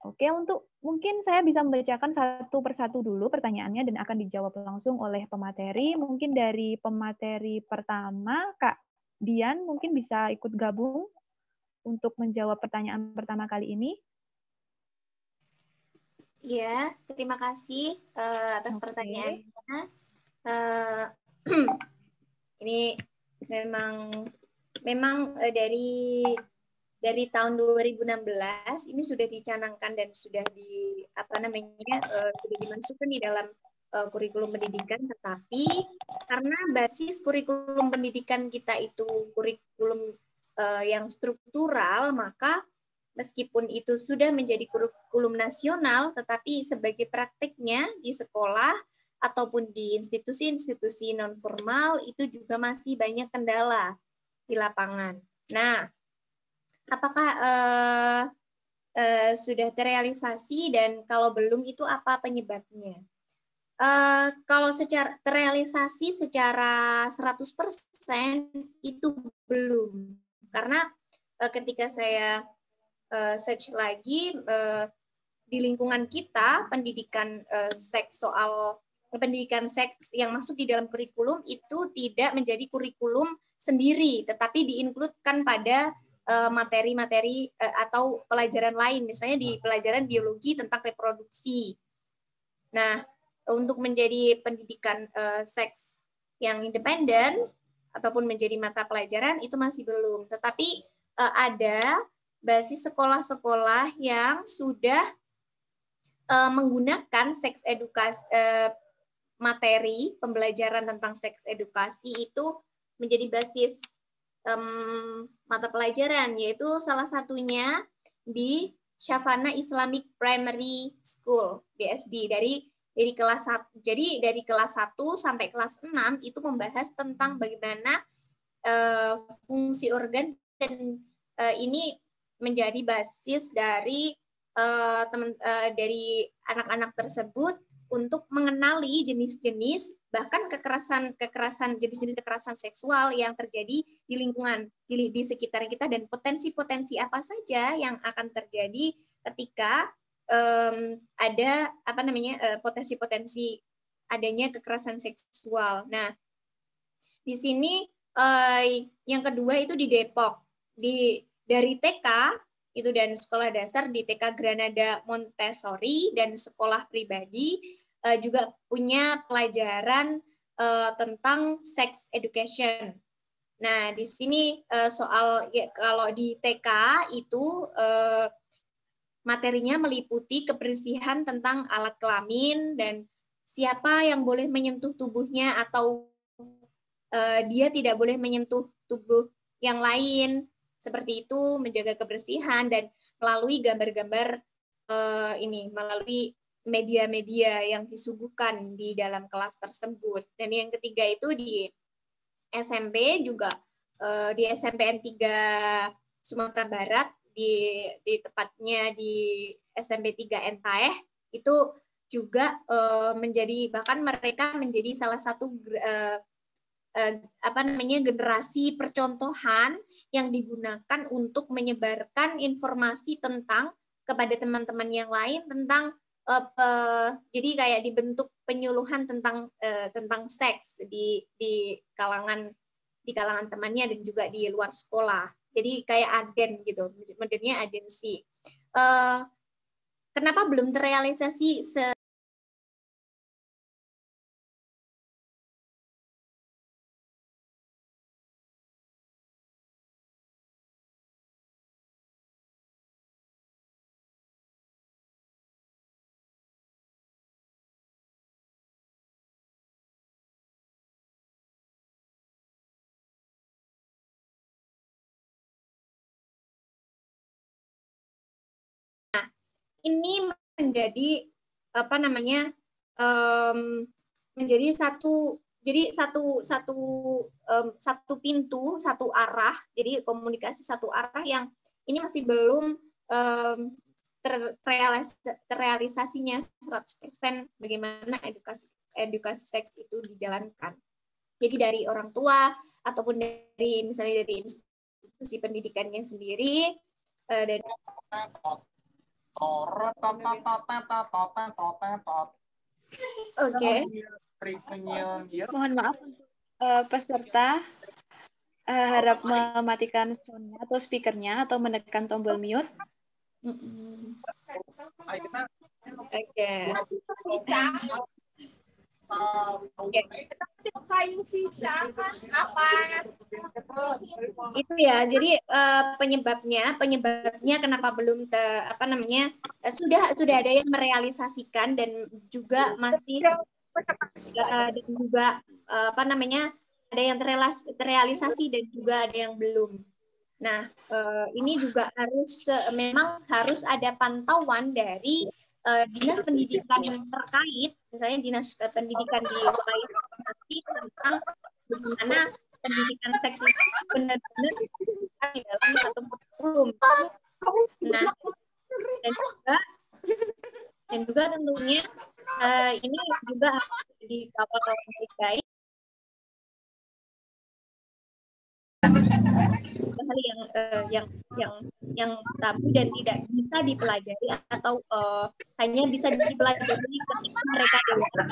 Oke, untuk mungkin saya bisa membacakan satu persatu dulu pertanyaannya dan akan dijawab langsung oleh pemateri. Mungkin dari pemateri pertama, Kak Dian mungkin bisa ikut gabung untuk menjawab pertanyaan pertama kali ini. Iya, terima kasih atas pertanyaannya. Ini memang dari tahun 2016 ini sudah dicanangkan dan sudah sudah dimasukkan di dalam kurikulum pendidikan, tetapi karena basis kurikulum pendidikan kita itu kurikulum yang struktural, maka meskipun itu sudah menjadi kurikulum nasional, tetapi sebagai prakteknya di sekolah ataupun di institusi-institusi non-formal itu juga masih banyak kendala di lapangan. Nah, apakah sudah terrealisasi dan kalau belum itu apa penyebabnya? Kalau secara terrealisasi secara 100% itu belum. Karena ketika saya search lagi di lingkungan kita, pendidikan seks yang masuk di dalam kurikulum itu tidak menjadi kurikulum sendiri, tetapi diinkludkan pada materi-materi atau pelajaran lain, misalnya di pelajaran biologi tentang reproduksi. Nah, untuk menjadi pendidikan seks yang independen ataupun menjadi mata pelajaran itu masih belum. Tetapi ada basis sekolah-sekolah yang sudah menggunakan seks edukasi materi pembelajaran tentang seks edukasi itu menjadi basis mata pelajaran, yaitu salah satunya di Syafana Islamic Primary School BSD dari kelas 1. Jadi dari kelas 1 sampai kelas 6 itu membahas tentang bagaimana fungsi organ, dan ini menjadi basis dari dari anak-anak tersebut untuk mengenali jenis-jenis bahkan jenis-jenis kekerasan seksual yang terjadi di lingkungan di sekitar kita dan potensi-potensi apa saja yang akan terjadi ketika ada potensi-potensi adanya kekerasan seksual. Nah, di sini yang kedua itu di Depok, dari TK itu dan sekolah dasar di TK Granada Montessori dan sekolah pribadi juga punya pelajaran tentang sex education. Nah, di sini kalau di TK itu materinya meliputi kebersihan tentang alat kelamin dan siapa yang boleh menyentuh tubuhnya atau dia tidak boleh menyentuh tubuh yang lain, seperti itu, menjaga kebersihan dan melalui gambar-gambar melalui media-media yang disuguhkan di dalam kelas tersebut. Dan yang ketiga itu di SMP juga di SMPN 3 Sumatera Barat di tepatnya di SMP 3 Entaeh itu juga bahkan mereka menjadi salah satu generasi percontohan yang digunakan untuk menyebarkan informasi kepada teman-teman yang lain tentang jadi kayak dibentuk penyuluhan tentang seks di kalangan temannya dan juga di luar sekolah. Jadi kayak agen gitu, modelnya agensi. Kenapa belum terrealisasi ini menjadi menjadi jadi satu pintu, satu arah, jadi komunikasi satu arah yang ini masih belum terrealisasinya 100% bagaimana edukasi seks itu dijalankan. Jadi dari orang tua ataupun dari misalnya dari institusi pendidikannya sendiri dan Oke. Mohon maaf untuk peserta harap mematikan sound-nya atau speakernya atau menekan tombol mute. Oke. Itu ya, jadi penyebabnya kenapa belum sudah ada yang merealisasikan dan juga masih dan juga ada yang terrealisasi dan juga ada yang belum. Nah, ini juga memang harus ada pantauan dari dinas pendidikan yang terkait, misalnya dinas pendidikan di wilayah nanti tentang bagaimana pendidikan seks itu benar-benar di dalam satu kurikulum. Nah, dan juga tentunya ini juga harus dikawal baik-baik. Hal yang tabu dan tidak bisa dipelajari atau hanya bisa dipelajari ketika mereka dewasa.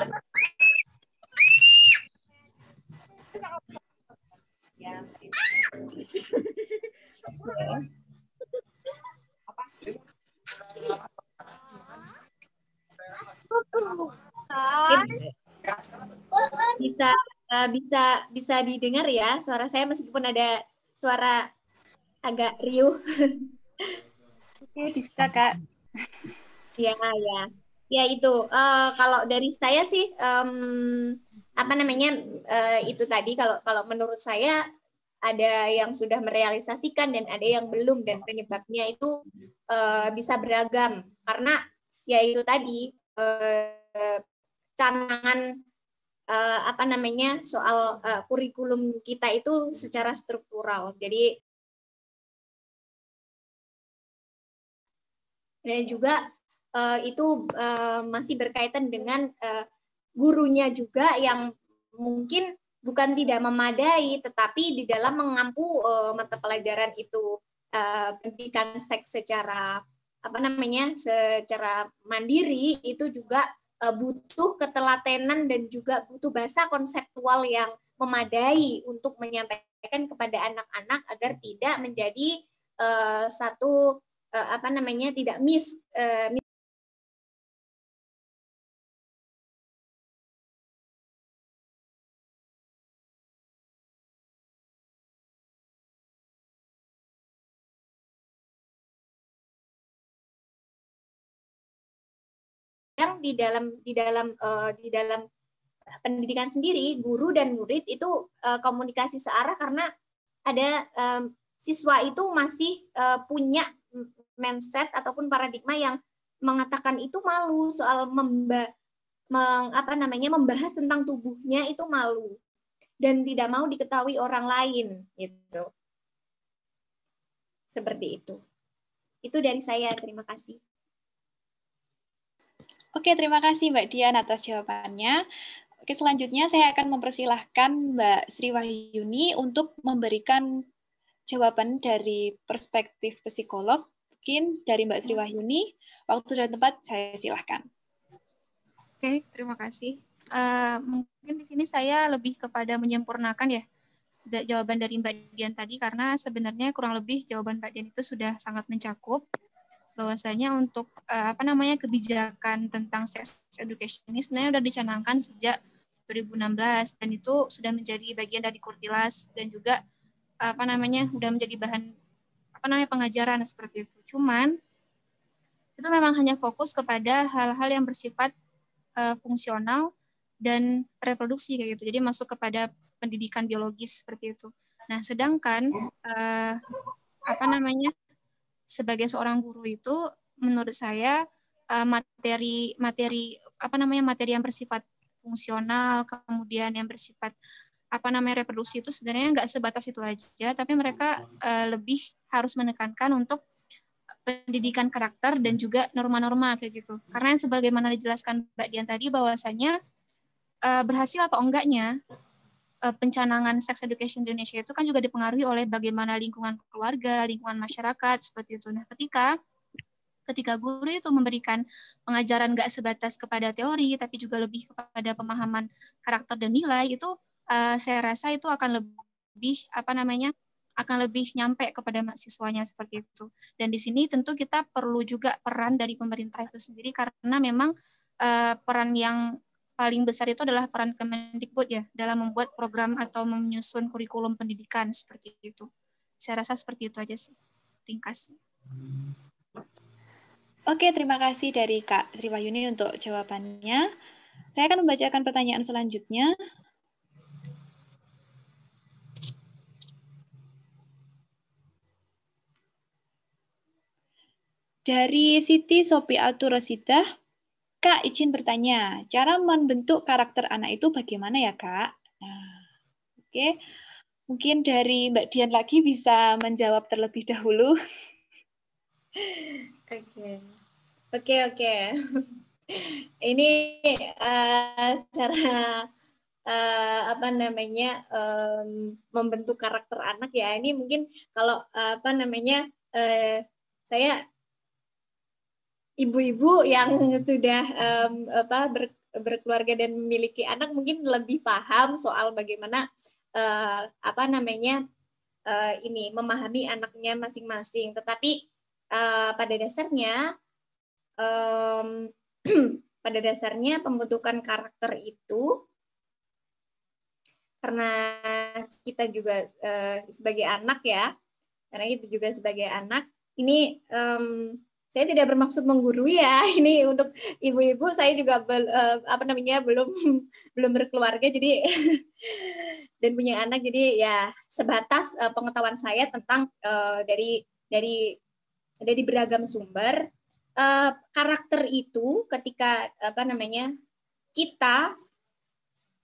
Bisa didengar ya suara saya meskipun ada suara agak riuh. Oke, bisa Kak. Ya itu kalau dari saya sih itu tadi kalau menurut saya ada yang sudah merealisasikan dan ada yang belum, dan penyebabnya itu bisa beragam karena ya itu tadi canangan soal kurikulum kita itu secara struktural. Jadi dan juga itu masih berkaitan dengan gurunya juga yang mungkin bukan tidak memadai, tetapi di dalam mengampu mata pelajaran itu pendidikan seks secara secara mandiri itu juga butuh ketelatenan dan juga butuh bahasa konseptual yang memadai untuk menyampaikan kepada anak-anak agar tidak menjadi tidak yang di dalam pendidikan sendiri, guru dan murid itu komunikasi searah karena ada siswa itu masih punya mindset ataupun paradigma yang mengatakan itu malu soal membahas tentang tubuhnya itu malu dan tidak mau diketahui orang lain gitu. Seperti itu. Itu dari saya, terima kasih. Oke, terima kasih Mbak Dian atas jawabannya. Oke, selanjutnya saya akan mempersilahkan Mbak Sri Wahyuni untuk memberikan jawaban dari perspektif psikolog. Mungkin dari Mbak Sri Wahyuni, waktu dan tempat saya silahkan. Oke, terima kasih. Mungkin di sini saya lebih kepada menyempurnakan ya jawaban dari Mbak Dian tadi, karena sebenarnya kurang lebih jawaban Mbak Dian itu sudah sangat mencakup bahwasanya untuk kebijakan tentang sex education ini sebenarnya sudah dicanangkan sejak 2016 dan itu sudah menjadi bagian dari Kurtilas dan juga sudah menjadi bahan pengajaran seperti itu. Cuman itu memang hanya fokus kepada hal-hal yang bersifat fungsional dan reproduksi kayak gitu. Jadi masuk kepada pendidikan biologis seperti itu. Nah, sedangkan sebagai seorang guru itu menurut saya materi yang bersifat fungsional, kemudian yang bersifat reproduksi itu sebenarnya nggak sebatas itu aja, tapi mereka lebih harus menekankan untuk pendidikan karakter dan juga norma-norma kayak gitu. Karena sebagaimana dijelaskan Mbak Dian tadi bahwasanya berhasil atau enggaknya pencanangan sex education di Indonesia itu kan juga dipengaruhi oleh bagaimana lingkungan keluarga, lingkungan masyarakat seperti itu. Nah, ketika guru itu memberikan pengajaran nggak sebatas kepada teori, tapi juga lebih kepada pemahaman karakter dan nilai, itu saya rasa itu akan lebih nyampe kepada mahasiswanya seperti itu. Dan di sini tentu kita perlu juga peran dari pemerintah itu sendiri, karena memang peran yang paling besar itu adalah peran Kemendikbud ya dalam membuat program atau menyusun kurikulum pendidikan seperti itu. Saya rasa seperti itu aja sih, ringkas. Oke, terima kasih dari Kak Sri Wahyuni untuk jawabannya. Saya akan membacakan pertanyaan selanjutnya. Dari Siti Sopiatu Rosidah, Kak izin bertanya, cara membentuk karakter anak itu bagaimana ya Kak? Nah, oke. Mungkin dari Mbak Dian lagi bisa menjawab terlebih dahulu. Oke. Ini cara membentuk karakter anak ya. Ini mungkin kalau saya ibu-ibu yang sudah berkeluarga dan memiliki anak mungkin lebih paham soal bagaimana ini memahami anaknya masing-masing. Tetapi pada dasarnya pembentukan karakter itu karena kita juga sebagai anak ya, karena itu juga sebagai anak ini saya tidak bermaksud menggurui ya, ini untuk ibu-ibu, saya juga belum berkeluarga jadi dan punya anak, jadi ya sebatas pengetahuan saya tentang dari beragam sumber karakter itu ketika kita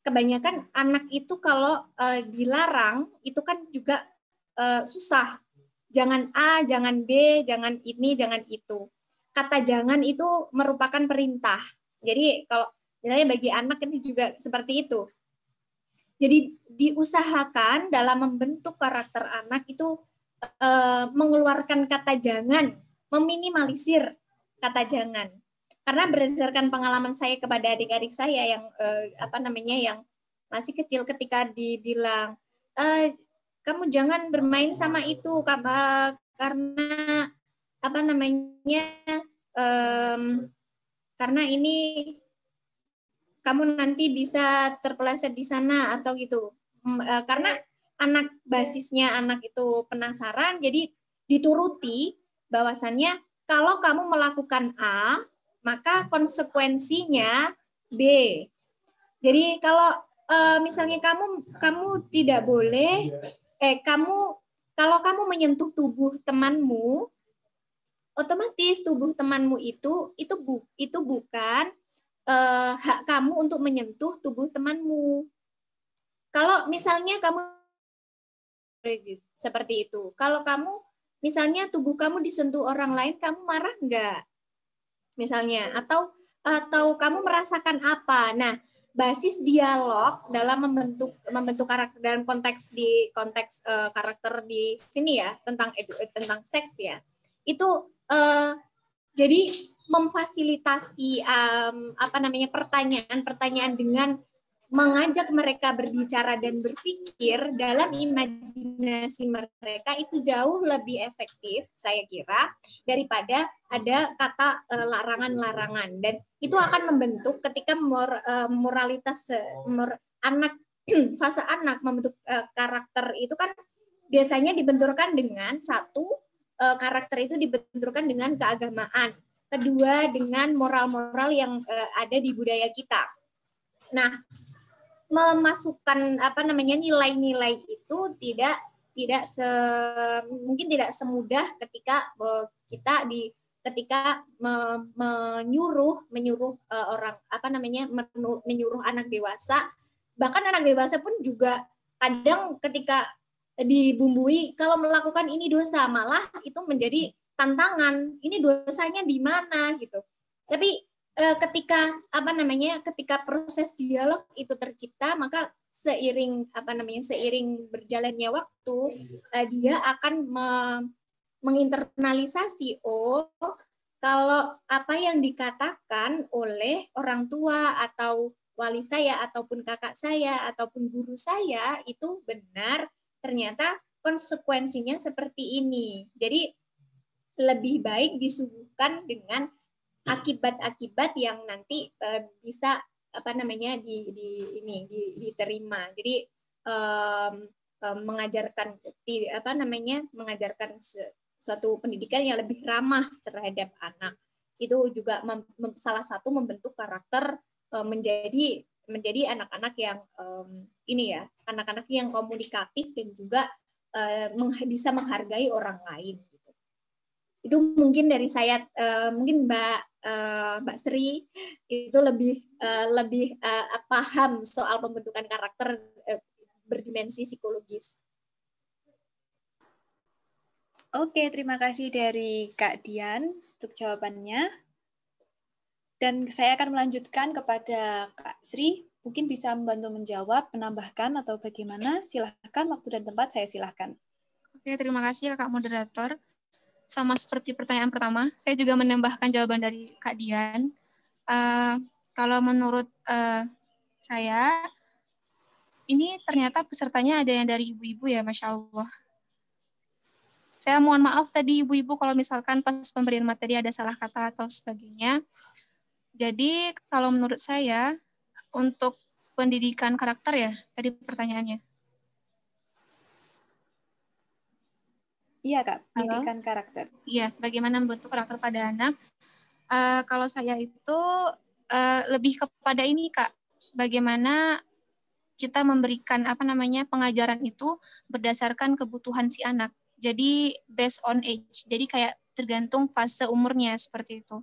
kebanyakan anak itu kalau dilarang itu kan juga susah. Jangan A, jangan B, jangan ini, jangan itu. Kata jangan itu merupakan perintah. Jadi kalau misalnya bagi anak ini juga seperti itu. Jadi diusahakan dalam membentuk karakter anak itu mengeluarkan kata jangan, meminimalisir kata jangan. Karena berdasarkan pengalaman saya kepada adik-adik saya yang yang masih kecil, ketika dibilang kamu jangan bermain sama itu karena karena ini kamu nanti bisa terpeleset di sana atau gitu. Karena basisnya anak itu penasaran, jadi dituruti bahwasannya kalau kamu melakukan A, maka konsekuensinya B. Jadi kalau misalnya kamu tidak boleh kalau kamu menyentuh tubuh temanmu, otomatis tubuh temanmu itu bukan hak kamu untuk menyentuh tubuh temanmu. Kalau misalnya kamu seperti itu, kalau kamu misalnya tubuh kamu disentuh orang lain, kamu marah nggak? Misalnya, atau kamu merasakan apa? Nah, basis dialog dalam membentuk karakter dalam konteks karakter di sini ya tentang seks ya, itu jadi memfasilitasi pertanyaan dengan mengajak mereka berbicara dan berpikir dalam imajinasi mereka itu jauh lebih efektif saya kira daripada ada kata larangan-larangan, dan itu akan membentuk ketika moralitas anak fase anak membentuk karakter itu kan biasanya dibenturkan dengan karakter itu dibenturkan dengan keagamaan, kedua dengan moral-moral yang ada di budaya kita. Nah, memasukkan nilai-nilai itu mungkin tidak semudah ketika kita ketika menyuruh orang menyuruh anak dewasa, bahkan anak dewasa pun juga kadang ketika dibumbui kalau melakukan ini dosa, malah itu menjadi tantangan, ini dosanya di mana gitu. Tapi ketika proses dialog itu tercipta, maka seiring berjalannya waktu, dia akan menginternalisasi, kalau apa yang dikatakan oleh orang tua atau wali saya ataupun kakak saya ataupun guru saya itu benar, ternyata konsekuensinya seperti ini. Jadi lebih baik disuguhkan dengan akibat-akibat yang nanti bisa diterima. Jadi mengajarkan suatu pendidikan yang lebih ramah terhadap anak. Itu juga salah satu membentuk karakter menjadi anak-anak yang anak-anak yang komunikatif dan juga bisa menghargai orang lain. Itu mungkin dari saya, mungkin Mbak Sri itu lebih paham soal pembentukan karakter berdimensi psikologis. Oke, terima kasih dari Kak Dian untuk jawabannya. Dan saya akan melanjutkan kepada Kak Sri, mungkin bisa membantu menjawab, menambahkan, atau bagaimana. Silahkan, waktu dan tempat saya silahkan. Oke, terima kasih Kak Moderator. Sama seperti pertanyaan pertama, saya juga menambahkan jawaban dari Kak Dian. Kalau menurut saya, ini ternyata pesertanya ada yang dari ibu-ibu ya, Masya Allah. Saya mohon maaf tadi ibu-ibu kalau misalkan pas pemberian materi ada salah kata atau sebagainya. Jadi kalau menurut saya, untuk pendidikan karakter ya, tadi pertanyaannya. Iya Kak, pendidikan karakter. Iya, bagaimana membentuk karakter pada anak. Kalau saya itu lebih kepada ini Kak, bagaimana kita memberikan pengajaran itu berdasarkan kebutuhan si anak. Jadi based on age, jadi kayak tergantung fase umurnya seperti itu.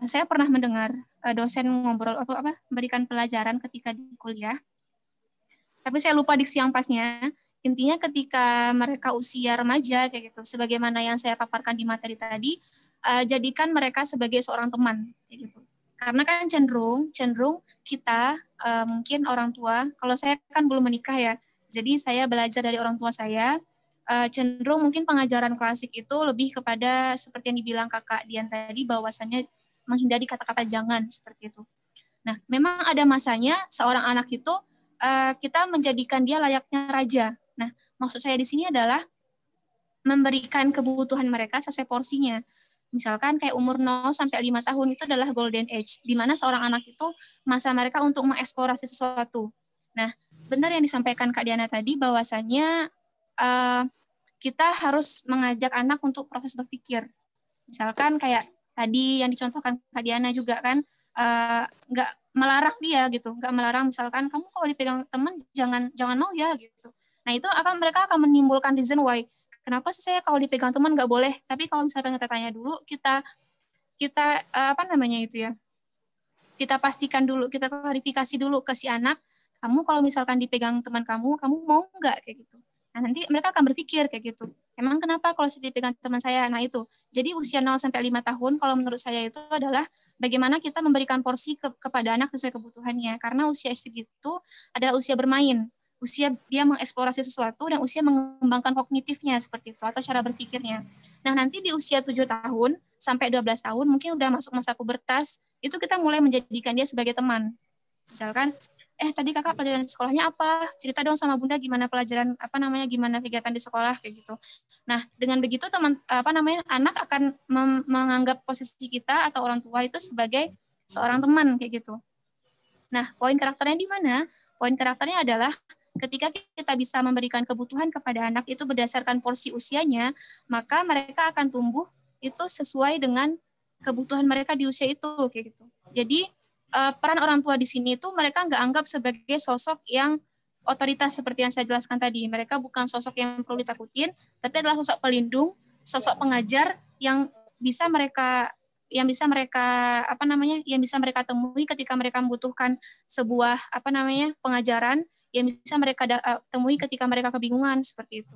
Saya pernah mendengar dosen ngobrol memberikan pelajaran ketika di kuliah, tapi saya lupa diksi yang pasnya. Intinya ketika mereka usia remaja kayak gitu, sebagaimana yang saya paparkan di materi tadi, jadikan mereka sebagai seorang teman kayak gitu. Karena kan cenderung kita mungkin orang tua, kalau saya kan belum menikah ya, jadi saya belajar dari orang tua saya, cenderung mungkin pengajaran klasik itu lebih kepada seperti yang dibilang Kakak Dian tadi, bahwasannya menghindari kata-kata jangan seperti itu. Nah, memang ada masanya seorang anak itu kita menjadikan dia layaknya raja. Nah, maksud saya di sini adalah memberikan kebutuhan mereka sesuai porsinya. Misalkan kayak umur 0 sampai 5 tahun itu adalah golden age, di mana seorang anak itu masa mereka untuk mengeksplorasi sesuatu. Nah, benar yang disampaikan Kak Diana tadi, bahwasannya kita harus mengajak anak untuk proses berpikir. Misalkan kayak tadi yang dicontohkan Kak Diana juga kan, nggak melarang dia gitu, nggak melarang misalkan kamu kalau dipegang teman jangan mau ya gitu. Nah itu mereka akan menimbulkan reason why. Kenapa sih saya kalau dipegang teman nggak boleh? Tapi kalau misalkan kita tanya dulu, kita kita pastikan dulu, kita klarifikasi dulu ke si anak, kamu kalau misalkan dipegang teman kamu mau nggak kayak gitu. Nah nanti mereka akan berpikir kayak gitu. Emang kenapa kalau saya dipegang teman saya? Nah itu. Jadi usia 0 sampai 5 tahun kalau menurut saya itu adalah bagaimana kita memberikan porsi kepada anak sesuai kebutuhannya. Karena usia segitu adalah usia bermain. Usia dia mengeksplorasi sesuatu dan usia mengembangkan kognitifnya seperti itu atau cara berpikirnya. Nah, nanti di usia 7 tahun sampai 12 tahun mungkin udah masuk masa pubertas, itu kita mulai menjadikan dia sebagai teman. Misalkan tadi kakak pelajaran di sekolahnya apa? Cerita dong sama bunda gimana pelajaran gimana kegiatan di sekolah kayak gitu. Nah, dengan begitu anak akan menganggap posisi kita atau orang tua itu sebagai seorang teman kayak gitu. Nah, poin karakternya di mana? Poin karakternya adalah ketika kita bisa memberikan kebutuhan kepada anak itu berdasarkan porsi usianya, maka mereka akan tumbuh itu sesuai dengan kebutuhan mereka di usia itu kayak gitu. Jadi peran orang tua di sini itu mereka nggak anggap sebagai sosok yang otoritas seperti yang saya jelaskan tadi. Mereka bukan sosok yang perlu ditakutin, tapi adalah sosok pelindung, sosok pengajar yang bisa mereka temui ketika mereka membutuhkan sebuah pengajaran yang bisa mereka temui ketika mereka kebingungan seperti itu.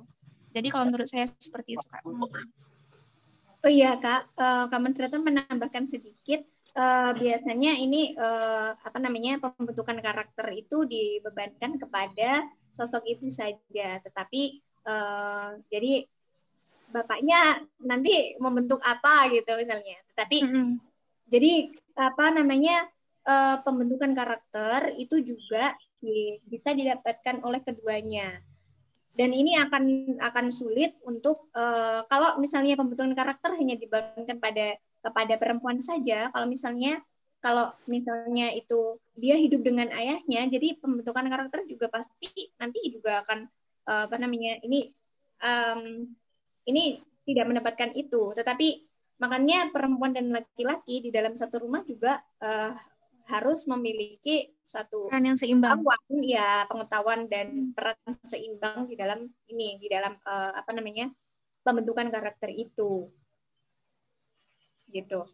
Jadi kalau menurut saya seperti itu, Kak. Oh iya Kak, Kak Moderator menambahkan sedikit. Biasanya ini pembentukan karakter itu dibebankan kepada sosok ibu saja, tetapi jadi bapaknya nanti membentuk apa gitu misalnya. Tetapi jadi pembentukan karakter itu juga bisa didapatkan oleh keduanya. Dan ini akan sulit untuk kalau misalnya pembentukan karakter hanya dibebankan kepada perempuan saja. Kalau misalnya itu dia hidup dengan ayahnya, jadi pembentukan karakter juga pasti nanti juga akan ini tidak mendapatkan itu. Tetapi makanya perempuan dan laki-laki di dalam satu rumah juga harus memiliki suatu peran yang seimbang, pengetahuan dan peran seimbang di dalam pembentukan karakter itu, gitu.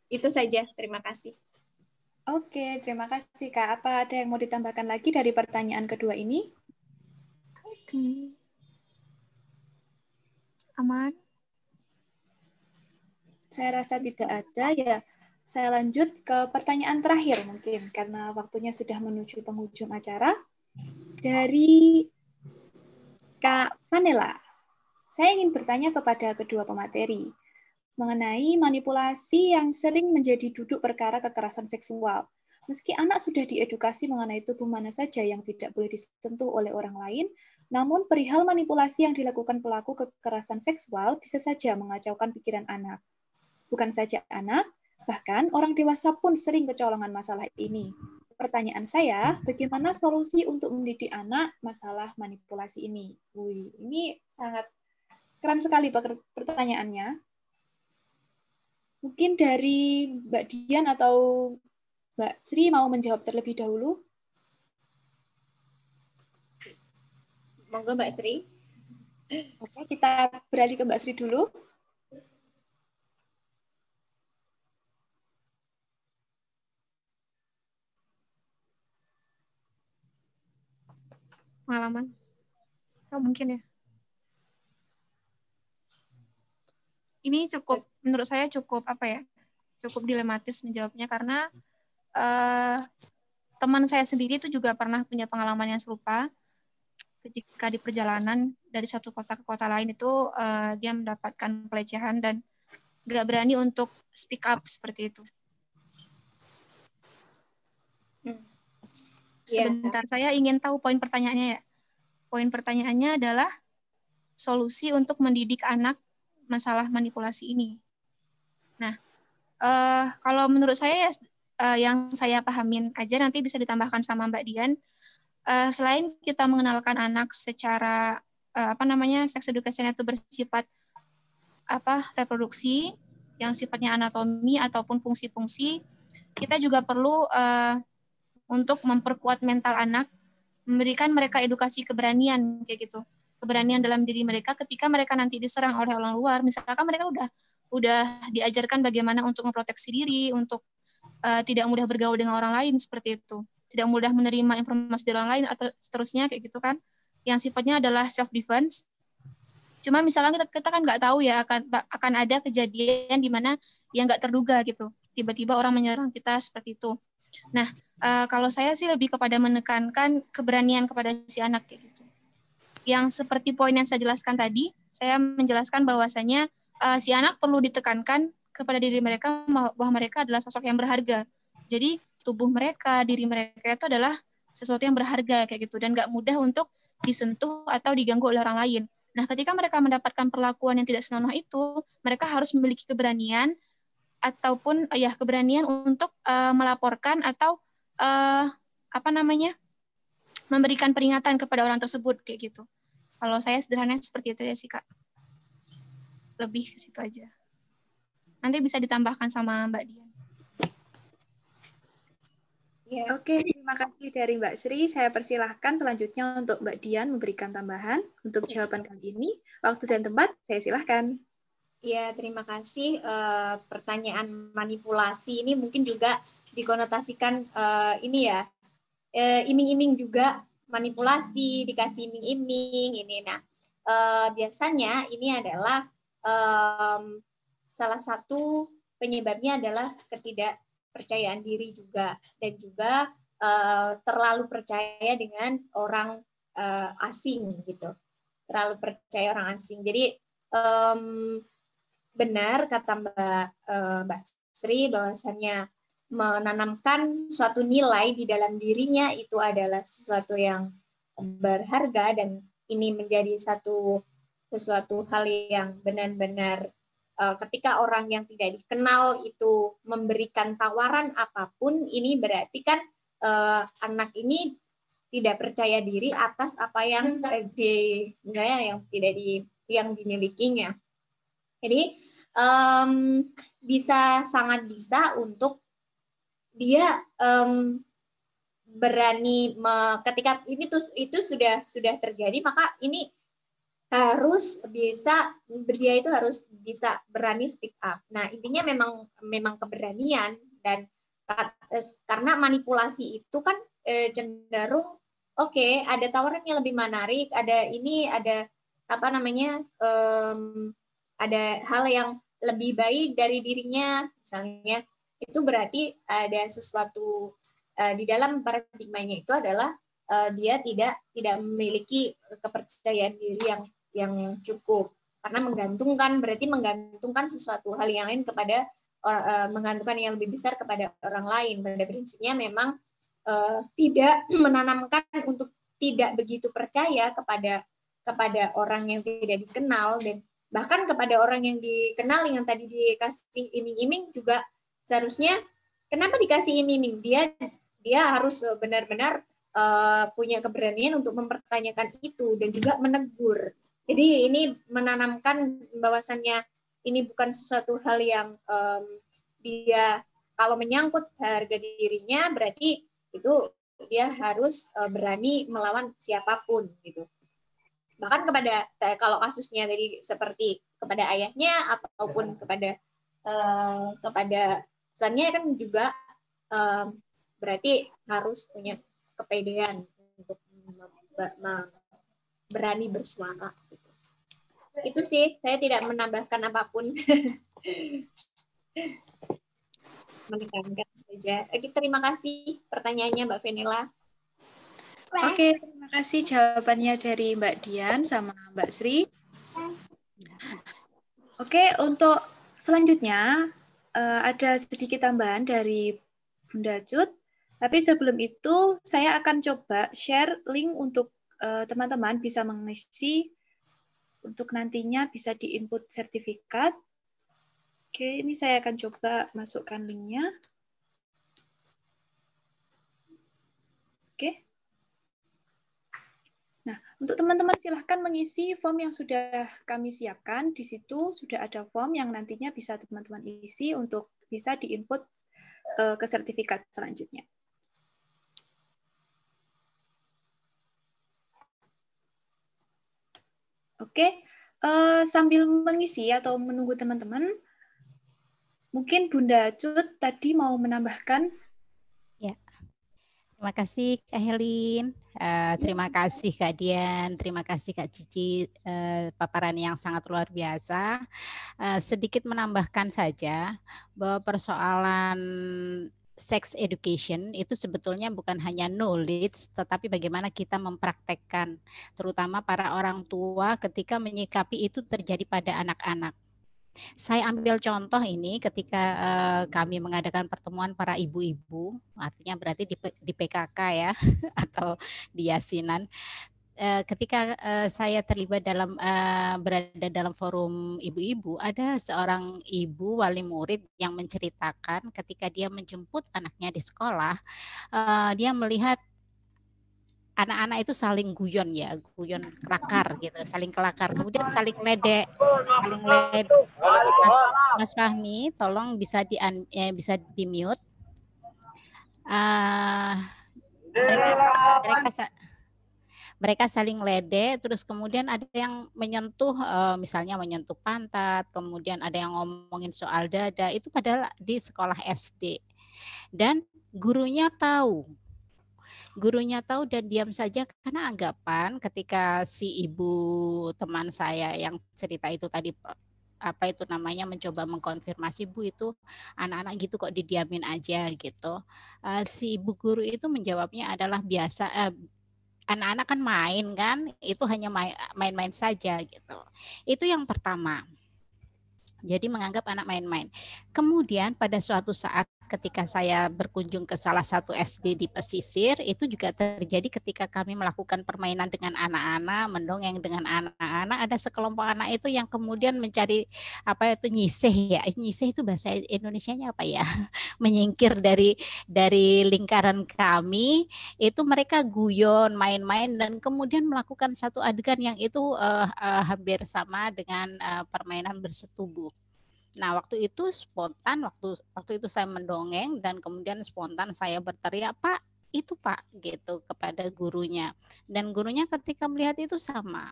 Itu saja, terima kasih. Oke, terima kasih Kak. Apa ada yang mau ditambahkan lagi dari pertanyaan kedua ini? Aman? Saya rasa tidak ada ya. Saya lanjut ke pertanyaan terakhir mungkin, karena waktunya sudah menuju penghujung acara. Dari Kak Vanela, saya ingin bertanya kepada kedua pemateri mengenai manipulasi yang sering menjadi duduk perkara kekerasan seksual. Meski anak sudah diedukasi mengenai tubuh mana saja yang tidak boleh disentuh oleh orang lain, namun perihal manipulasi yang dilakukan pelaku kekerasan seksual bisa saja mengacaukan pikiran anak. Bukan saja anak, bahkan orang dewasa pun sering kecolongan masalah ini. Pertanyaan saya, bagaimana solusi untuk mendidik anak masalah manipulasi ini? Wih, ini sangat keren sekali pertanyaannya. Mungkin dari Mbak Dian atau Mbak Sri mau menjawab terlebih dahulu? Monggo Mbak Sri. Oke, kita beralih ke Mbak Sri dulu. Pengalaman? Oh, mungkin ya. Ini menurut saya cukup dilematis menjawabnya karena teman saya sendiri itu juga pernah punya pengalaman yang serupa. Ketika di perjalanan dari satu kota ke kota lain itu dia mendapatkan pelecehan dan nggak berani untuk speak up seperti itu. Sebentar, saya ingin tahu poin pertanyaannya ya. Poin pertanyaannya adalah solusi untuk mendidik anak masalah manipulasi ini. Nah, kalau menurut saya yang saya pahamin aja nanti bisa ditambahkan sama Mbak Dian. Selain kita mengenalkan anak secara sex education itu bersifat reproduksi yang sifatnya anatomi ataupun fungsi-fungsi, kita juga perlu untuk memperkuat mental anak, memberikan mereka edukasi keberanian kayak gitu. Keberanian dalam diri mereka ketika mereka nanti diserang oleh orang luar, misalkan mereka udah diajarkan bagaimana untuk memproteksi diri, untuk tidak mudah bergaul dengan orang lain seperti itu. Tidak mudah menerima informasi dari orang lain atau seterusnya kayak gitu kan. Yang sifatnya adalah self defense. Cuman misalkan kita kan nggak tahu ya akan ada kejadian di mana yang nggak terduga gitu. Tiba-tiba orang menyerang kita seperti itu. Nah, kalau saya sih lebih kepada menekankan keberanian kepada si anak kayak gitu. Yang seperti poin yang saya jelaskan tadi, saya menjelaskan bahwasanya si anak perlu ditekankan kepada diri mereka bahwa mereka adalah sosok yang berharga. Jadi tubuh mereka, diri mereka itu adalah sesuatu yang berharga kayak gitu dan nggak mudah untuk disentuh atau diganggu oleh orang lain. Nah, ketika mereka mendapatkan perlakuan yang tidak senonoh itu, mereka harus memiliki keberanian ataupun keberanian untuk melaporkan atau memberikan peringatan kepada orang tersebut kayak gitu. Kalau saya sederhananya seperti itu ya sih Kak. Lebih ke situ aja. Nanti bisa ditambahkan sama Mbak Dian. Oke, terima kasih dari Mbak Sri. Saya persilahkan selanjutnya untuk Mbak Dian memberikan tambahan untuk jawaban kali ini. Waktu dan tempat saya silahkan. Ya, terima kasih. Pertanyaan manipulasi ini mungkin juga dikonotasikan ini ya, iming-iming juga, manipulasi, dikasih iming-iming ini. Nah, biasanya ini adalah salah satu penyebabnya adalah ketidakpercayaan diri juga, dan juga terlalu percaya dengan orang asing gitu, terlalu percaya orang asing. Jadi benar kata Mbak Sri bahwasannya menanamkan suatu nilai di dalam dirinya itu adalah sesuatu yang berharga, dan ini menjadi sesuatu hal yang benar-benar ketika orang yang tidak dikenal itu memberikan tawaran apapun, ini berarti kan anak ini tidak percaya diri atas apa yang yang dimilikinya. Jadi sangat bisa untuk dia berani ketika itu sudah terjadi, maka ini dia itu harus bisa berani speak up. Nah, intinya memang keberanian, dan karena manipulasi itu kan cenderung oke, ada tawaran yang lebih menarik, ada ada hal yang lebih baik dari dirinya, misalnya, itu berarti ada sesuatu di dalam paradigmanya itu adalah dia tidak memiliki kepercayaan diri yang cukup, karena berarti menggantungkan sesuatu hal yang lain kepada menggantungkan yang lebih besar kepada orang lain. Pada prinsipnya memang tidak menanamkan untuk tidak begitu percaya kepada orang yang tidak dikenal, dan bahkan kepada orang yang dikenal yang tadi dikasih iming-iming juga seharusnya kenapa dikasih iming-iming, dia harus benar-benar punya keberanian untuk mempertanyakan itu dan juga menegur. Jadi ini menanamkan bahwasannya ini bukan sesuatu hal yang dia kalau menyangkut harga dirinya berarti itu dia harus berani melawan siapapun gitu. Bahkan kalau kasusnya tadi seperti kepada ayahnya ataupun kepada pesannya kan juga berarti harus punya kepedean untuk berani bersuara gitu. Itu sih, saya tidak menambahkan apapun. Menekankan saja. Terima kasih pertanyaannya Mbak Venila. Oke, terima kasih jawabannya dari Mbak Dian sama Mbak Sri. Oke, untuk selanjutnya ada sedikit tambahan dari Bunda Cut. Tapi sebelum itu, saya akan coba share link untuk teman-teman bisa mengisi untuk nantinya bisa di-input sertifikat. Oke, ini saya akan coba masukkan linknya. Oke. Nah, untuk teman-teman silahkan mengisi form yang sudah kami siapkan. Di situ sudah ada form yang nantinya bisa teman-teman isi untuk bisa di-input ke sertifikat selanjutnya. Oke, sambil mengisi atau menunggu teman-teman, mungkin Bunda Cut tadi mau menambahkan. Ya, terima kasih Kak Helin, terima kasih Kak Dian, terima kasih Kak Cici, paparan yang sangat luar biasa. Sedikit menambahkan saja bahwa persoalan sex education itu sebetulnya bukan hanya knowledge, tetapi bagaimana kita mempraktekkan, terutama para orang tua ketika menyikapi itu terjadi pada anak-anak. Saya ambil contoh ini ketika kami mengadakan pertemuan para ibu-ibu, artinya berarti di PKK ya, atau di Yasinan. Ketika saya terlibat berada dalam forum ibu-ibu, ada seorang ibu wali murid yang menceritakan ketika dia menjemput anaknya di sekolah, dia melihat anak-anak itu saling guyon kelakar gitu, saling kelakar, kemudian saling ledek. Mas Fahmi, tolong bisa di mute. mereka saling ledek, terus kemudian ada yang menyentuh, misalnya menyentuh pantat, kemudian ada yang ngomongin soal dada, itu padahal di sekolah SD. Dan gurunya tahu dan diam saja karena anggapan ketika si ibu teman saya yang cerita itu tadi, apa itu namanya, mencoba mengkonfirmasi, Bu itu anak-anak gitu kok didiamin aja gitu. Si ibu guru itu menjawabnya adalah biasa, anak-anak kan main kan, itu hanya main-main saja gitu. Itu yang pertama. Jadi menganggap anak main-main. Kemudian pada suatu saat ketika saya berkunjung ke salah satu SD di pesisir, itu juga terjadi ketika kami melakukan permainan dengan anak-anak, mendongeng dengan anak-anak, ada sekelompok anak itu yang kemudian mencari apa itu nyisih ya. Nyisih itu bahasa Indonesianya apa ya? Menyingkir dari lingkaran kami, itu mereka guyon, main-main dan kemudian melakukan satu adegan yang itu hampir sama dengan permainan bersetubuh. Nah, waktu itu spontan, waktu itu saya mendongeng dan kemudian spontan saya berteriak, "Pak, itu Pak," gitu kepada gurunya. Dan gurunya ketika melihat itu sama,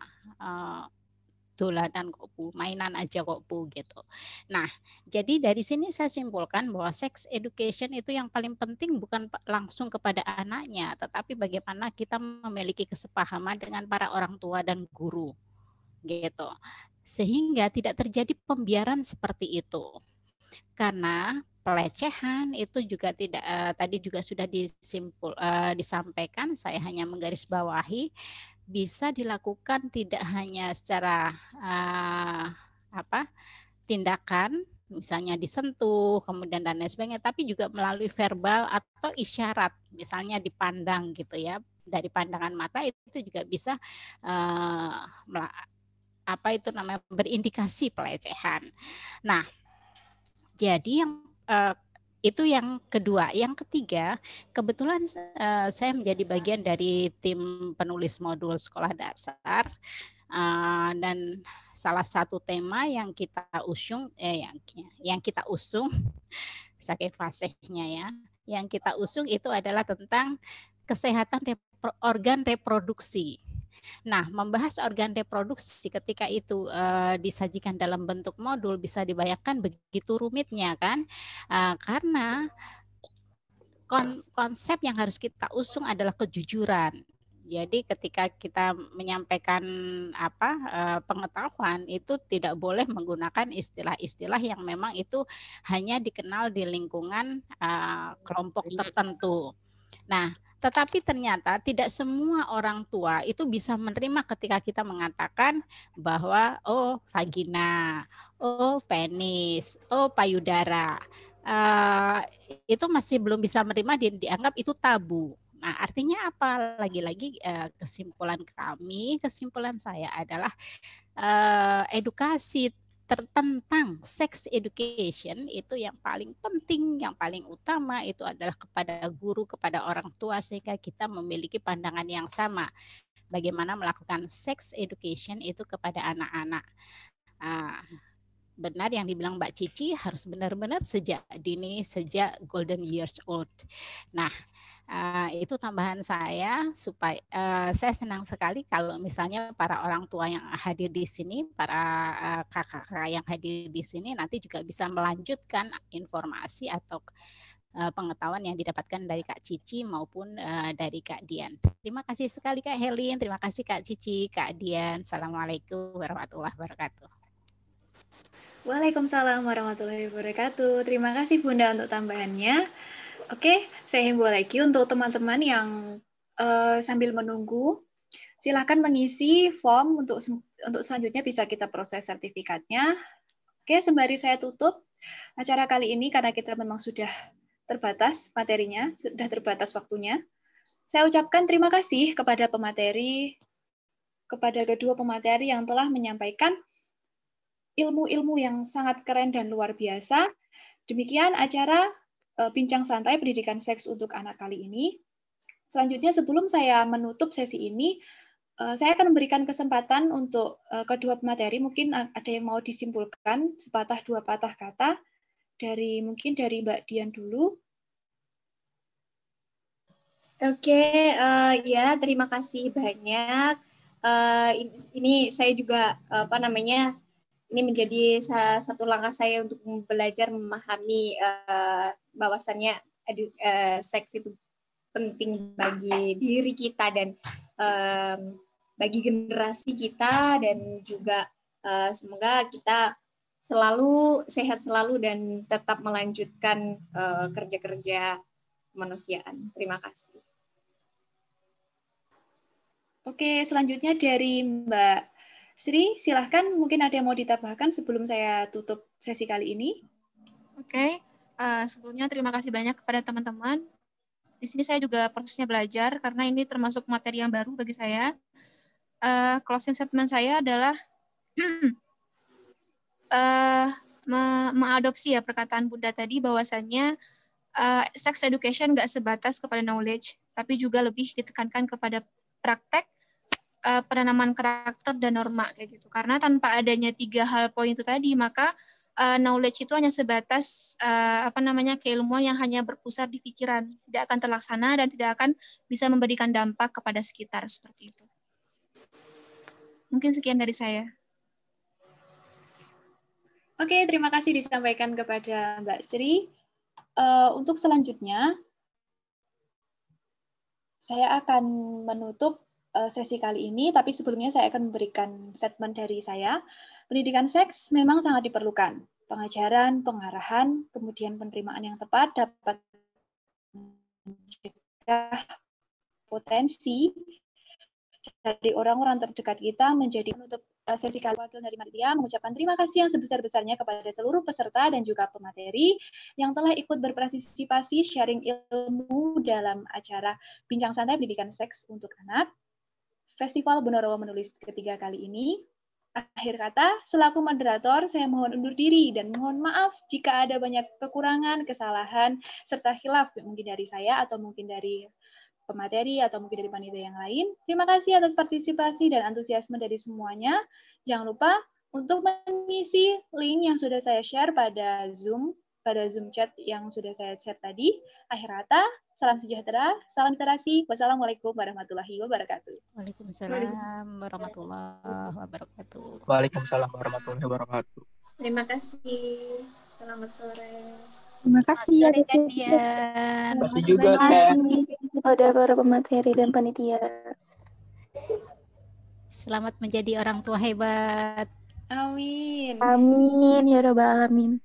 dolanan kok Bu, mainan aja kok Bu gitu. Nah, jadi dari sini saya simpulkan bahwa sex education itu yang paling penting bukan langsung kepada anaknya, tetapi bagaimana kita memiliki kesepahaman dengan para orang tua dan guru gitu. Sehingga tidak terjadi pembiaran seperti itu. Karena pelecehan itu juga tidak, tadi juga sudah disampaikan, saya hanya menggarisbawahi bisa dilakukan tidak hanya secara tindakan, misalnya disentuh, kemudian dan lain sebagainya, tapi juga melalui verbal atau isyarat, misalnya dipandang gitu ya, dari pandangan mata itu juga bisa berindikasi pelecehan. Nah, jadi yang itu yang kedua. Yang ketiga, kebetulan saya menjadi bagian dari tim penulis modul sekolah dasar, dan salah satu tema yang kita usung, yang kita usung, saking fasihnya ya, yang kita usung itu adalah tentang kesehatan organ reproduksi. Nah, membahas organ reproduksi ketika itu disajikan dalam bentuk modul bisa dibayangkan begitu rumitnya kan, karena konsep yang harus kita usung adalah kejujuran. Jadi ketika kita menyampaikan pengetahuan itu tidak boleh menggunakan istilah-istilah yang memang itu hanya dikenal di lingkungan kelompok tertentu. Nah, tetapi ternyata tidak semua orang tua itu bisa menerima ketika kita mengatakan bahwa oh vagina, oh penis, oh payudara. Itu masih belum bisa menerima, dianggap itu tabu. Nah, artinya apa? Lagi-lagi kesimpulan saya adalah edukasi tentang sex education itu yang paling penting, yang paling utama itu adalah kepada guru, kepada orang tua, sehingga kita memiliki pandangan yang sama bagaimana melakukan sex education itu kepada anak-anak. Benar yang dibilang Mbak Cici, harus benar-benar sejak dini, sejak golden years old. Nah, itu tambahan saya supaya saya senang sekali kalau misalnya para orang tua yang hadir di sini, para kakak-kakak yang hadir di sini nanti juga bisa melanjutkan informasi atau pengetahuan yang didapatkan dari Kak Cici maupun dari Kak Dian. Terima kasih sekali Kak Helin, terima kasih Kak Cici, Kak Dian. Assalamualaikum warahmatullahi wabarakatuh. Waalaikumsalam warahmatullahi wabarakatuh. Terima kasih Bunda untuk tambahannya. Oke, saya himbau lagi untuk teman-teman yang sambil menunggu, silakan mengisi form untuk selanjutnya bisa kita proses sertifikatnya. Oke, sembari saya tutup acara kali ini karena kita memang sudah terbatas materinya, sudah terbatas waktunya. Saya ucapkan terima kasih kepada pemateri, kepada kedua pemateri yang telah menyampaikan ilmu-ilmu yang sangat keren dan luar biasa. Demikian acara Bincang Santai Pendidikan Seks untuk Anak kali ini. Selanjutnya, sebelum saya menutup sesi ini, saya akan memberikan kesempatan untuk kedua pemateri. Mungkin ada yang mau disimpulkan sepatah dua patah kata mungkin dari Mbak Dian dulu. Oke, ya terima kasih banyak. Ini saya juga ini menjadi salah satu langkah saya untuk belajar memahami bahwasannya seks itu penting bagi diri kita dan bagi generasi kita, dan juga semoga kita selalu sehat selalu dan tetap melanjutkan kerja-kerja kemanusiaan. Terima kasih. Oke, selanjutnya dari Mbak Sri, silahkan mungkin ada yang mau ditambahkan sebelum saya tutup sesi kali ini. Oke, sebelumnya terima kasih banyak kepada teman-teman. Di sini saya juga prosesnya belajar karena ini termasuk materi yang baru bagi saya. Closing statement saya adalah mengadopsi ya perkataan Bunda tadi bahwasannya sex education nggak sebatas kepada knowledge, tapi juga lebih ditekankan kepada praktek, penanaman karakter dan norma kayak gitu. Karena tanpa adanya 3 hal poin itu tadi, maka knowledge itu hanya sebatas keilmuan yang hanya berpusat di pikiran, tidak akan terlaksana dan tidak akan bisa memberikan dampak kepada sekitar seperti itu. Mungkin sekian dari saya. Oke, terima kasih disampaikan kepada Mbak Sri. Untuk selanjutnya, saya akan menutup sesi kali ini, tapi sebelumnya saya akan memberikan statement dari saya. Pendidikan seks memang sangat diperlukan. Pengajaran, pengarahan, kemudian penerimaan yang tepat dapat mencegah potensi dari orang-orang terdekat kita menjadi. Menutup sesi kali wakil dari Panitia mengucapkan terima kasih yang sebesar-besarnya kepada seluruh peserta dan juga pemateri yang telah ikut berpartisipasi sharing ilmu dalam acara Bincang Santai Pendidikan Seks untuk Anak Festival Bonorowo Menulis ketiga kali ini. Akhir kata, selaku moderator, saya mohon undur diri dan mohon maaf jika ada banyak kekurangan, kesalahan, serta khilaf mungkin dari saya atau mungkin dari pemateri atau mungkin dari panitia yang lain. Terima kasih atas partisipasi dan antusiasme dari semuanya. Jangan lupa untuk mengisi link yang sudah saya share pada Zoom chat yang sudah saya share tadi. Akhir kata, salam sejahtera, salam literasi. Wassalamualaikum warahmatullahi wabarakatuh. Waalaikumsalam warahmatullahi wabarakatuh. Waalaikumsalam warahmatullahi wabarakatuh. Terima kasih. Selamat sore. Terima kasih ya Kalian. Terima kasih juga kepada para pemateri dan panitia. Selamat menjadi orang tua hebat. Amin. Amin ya rabbal alamin.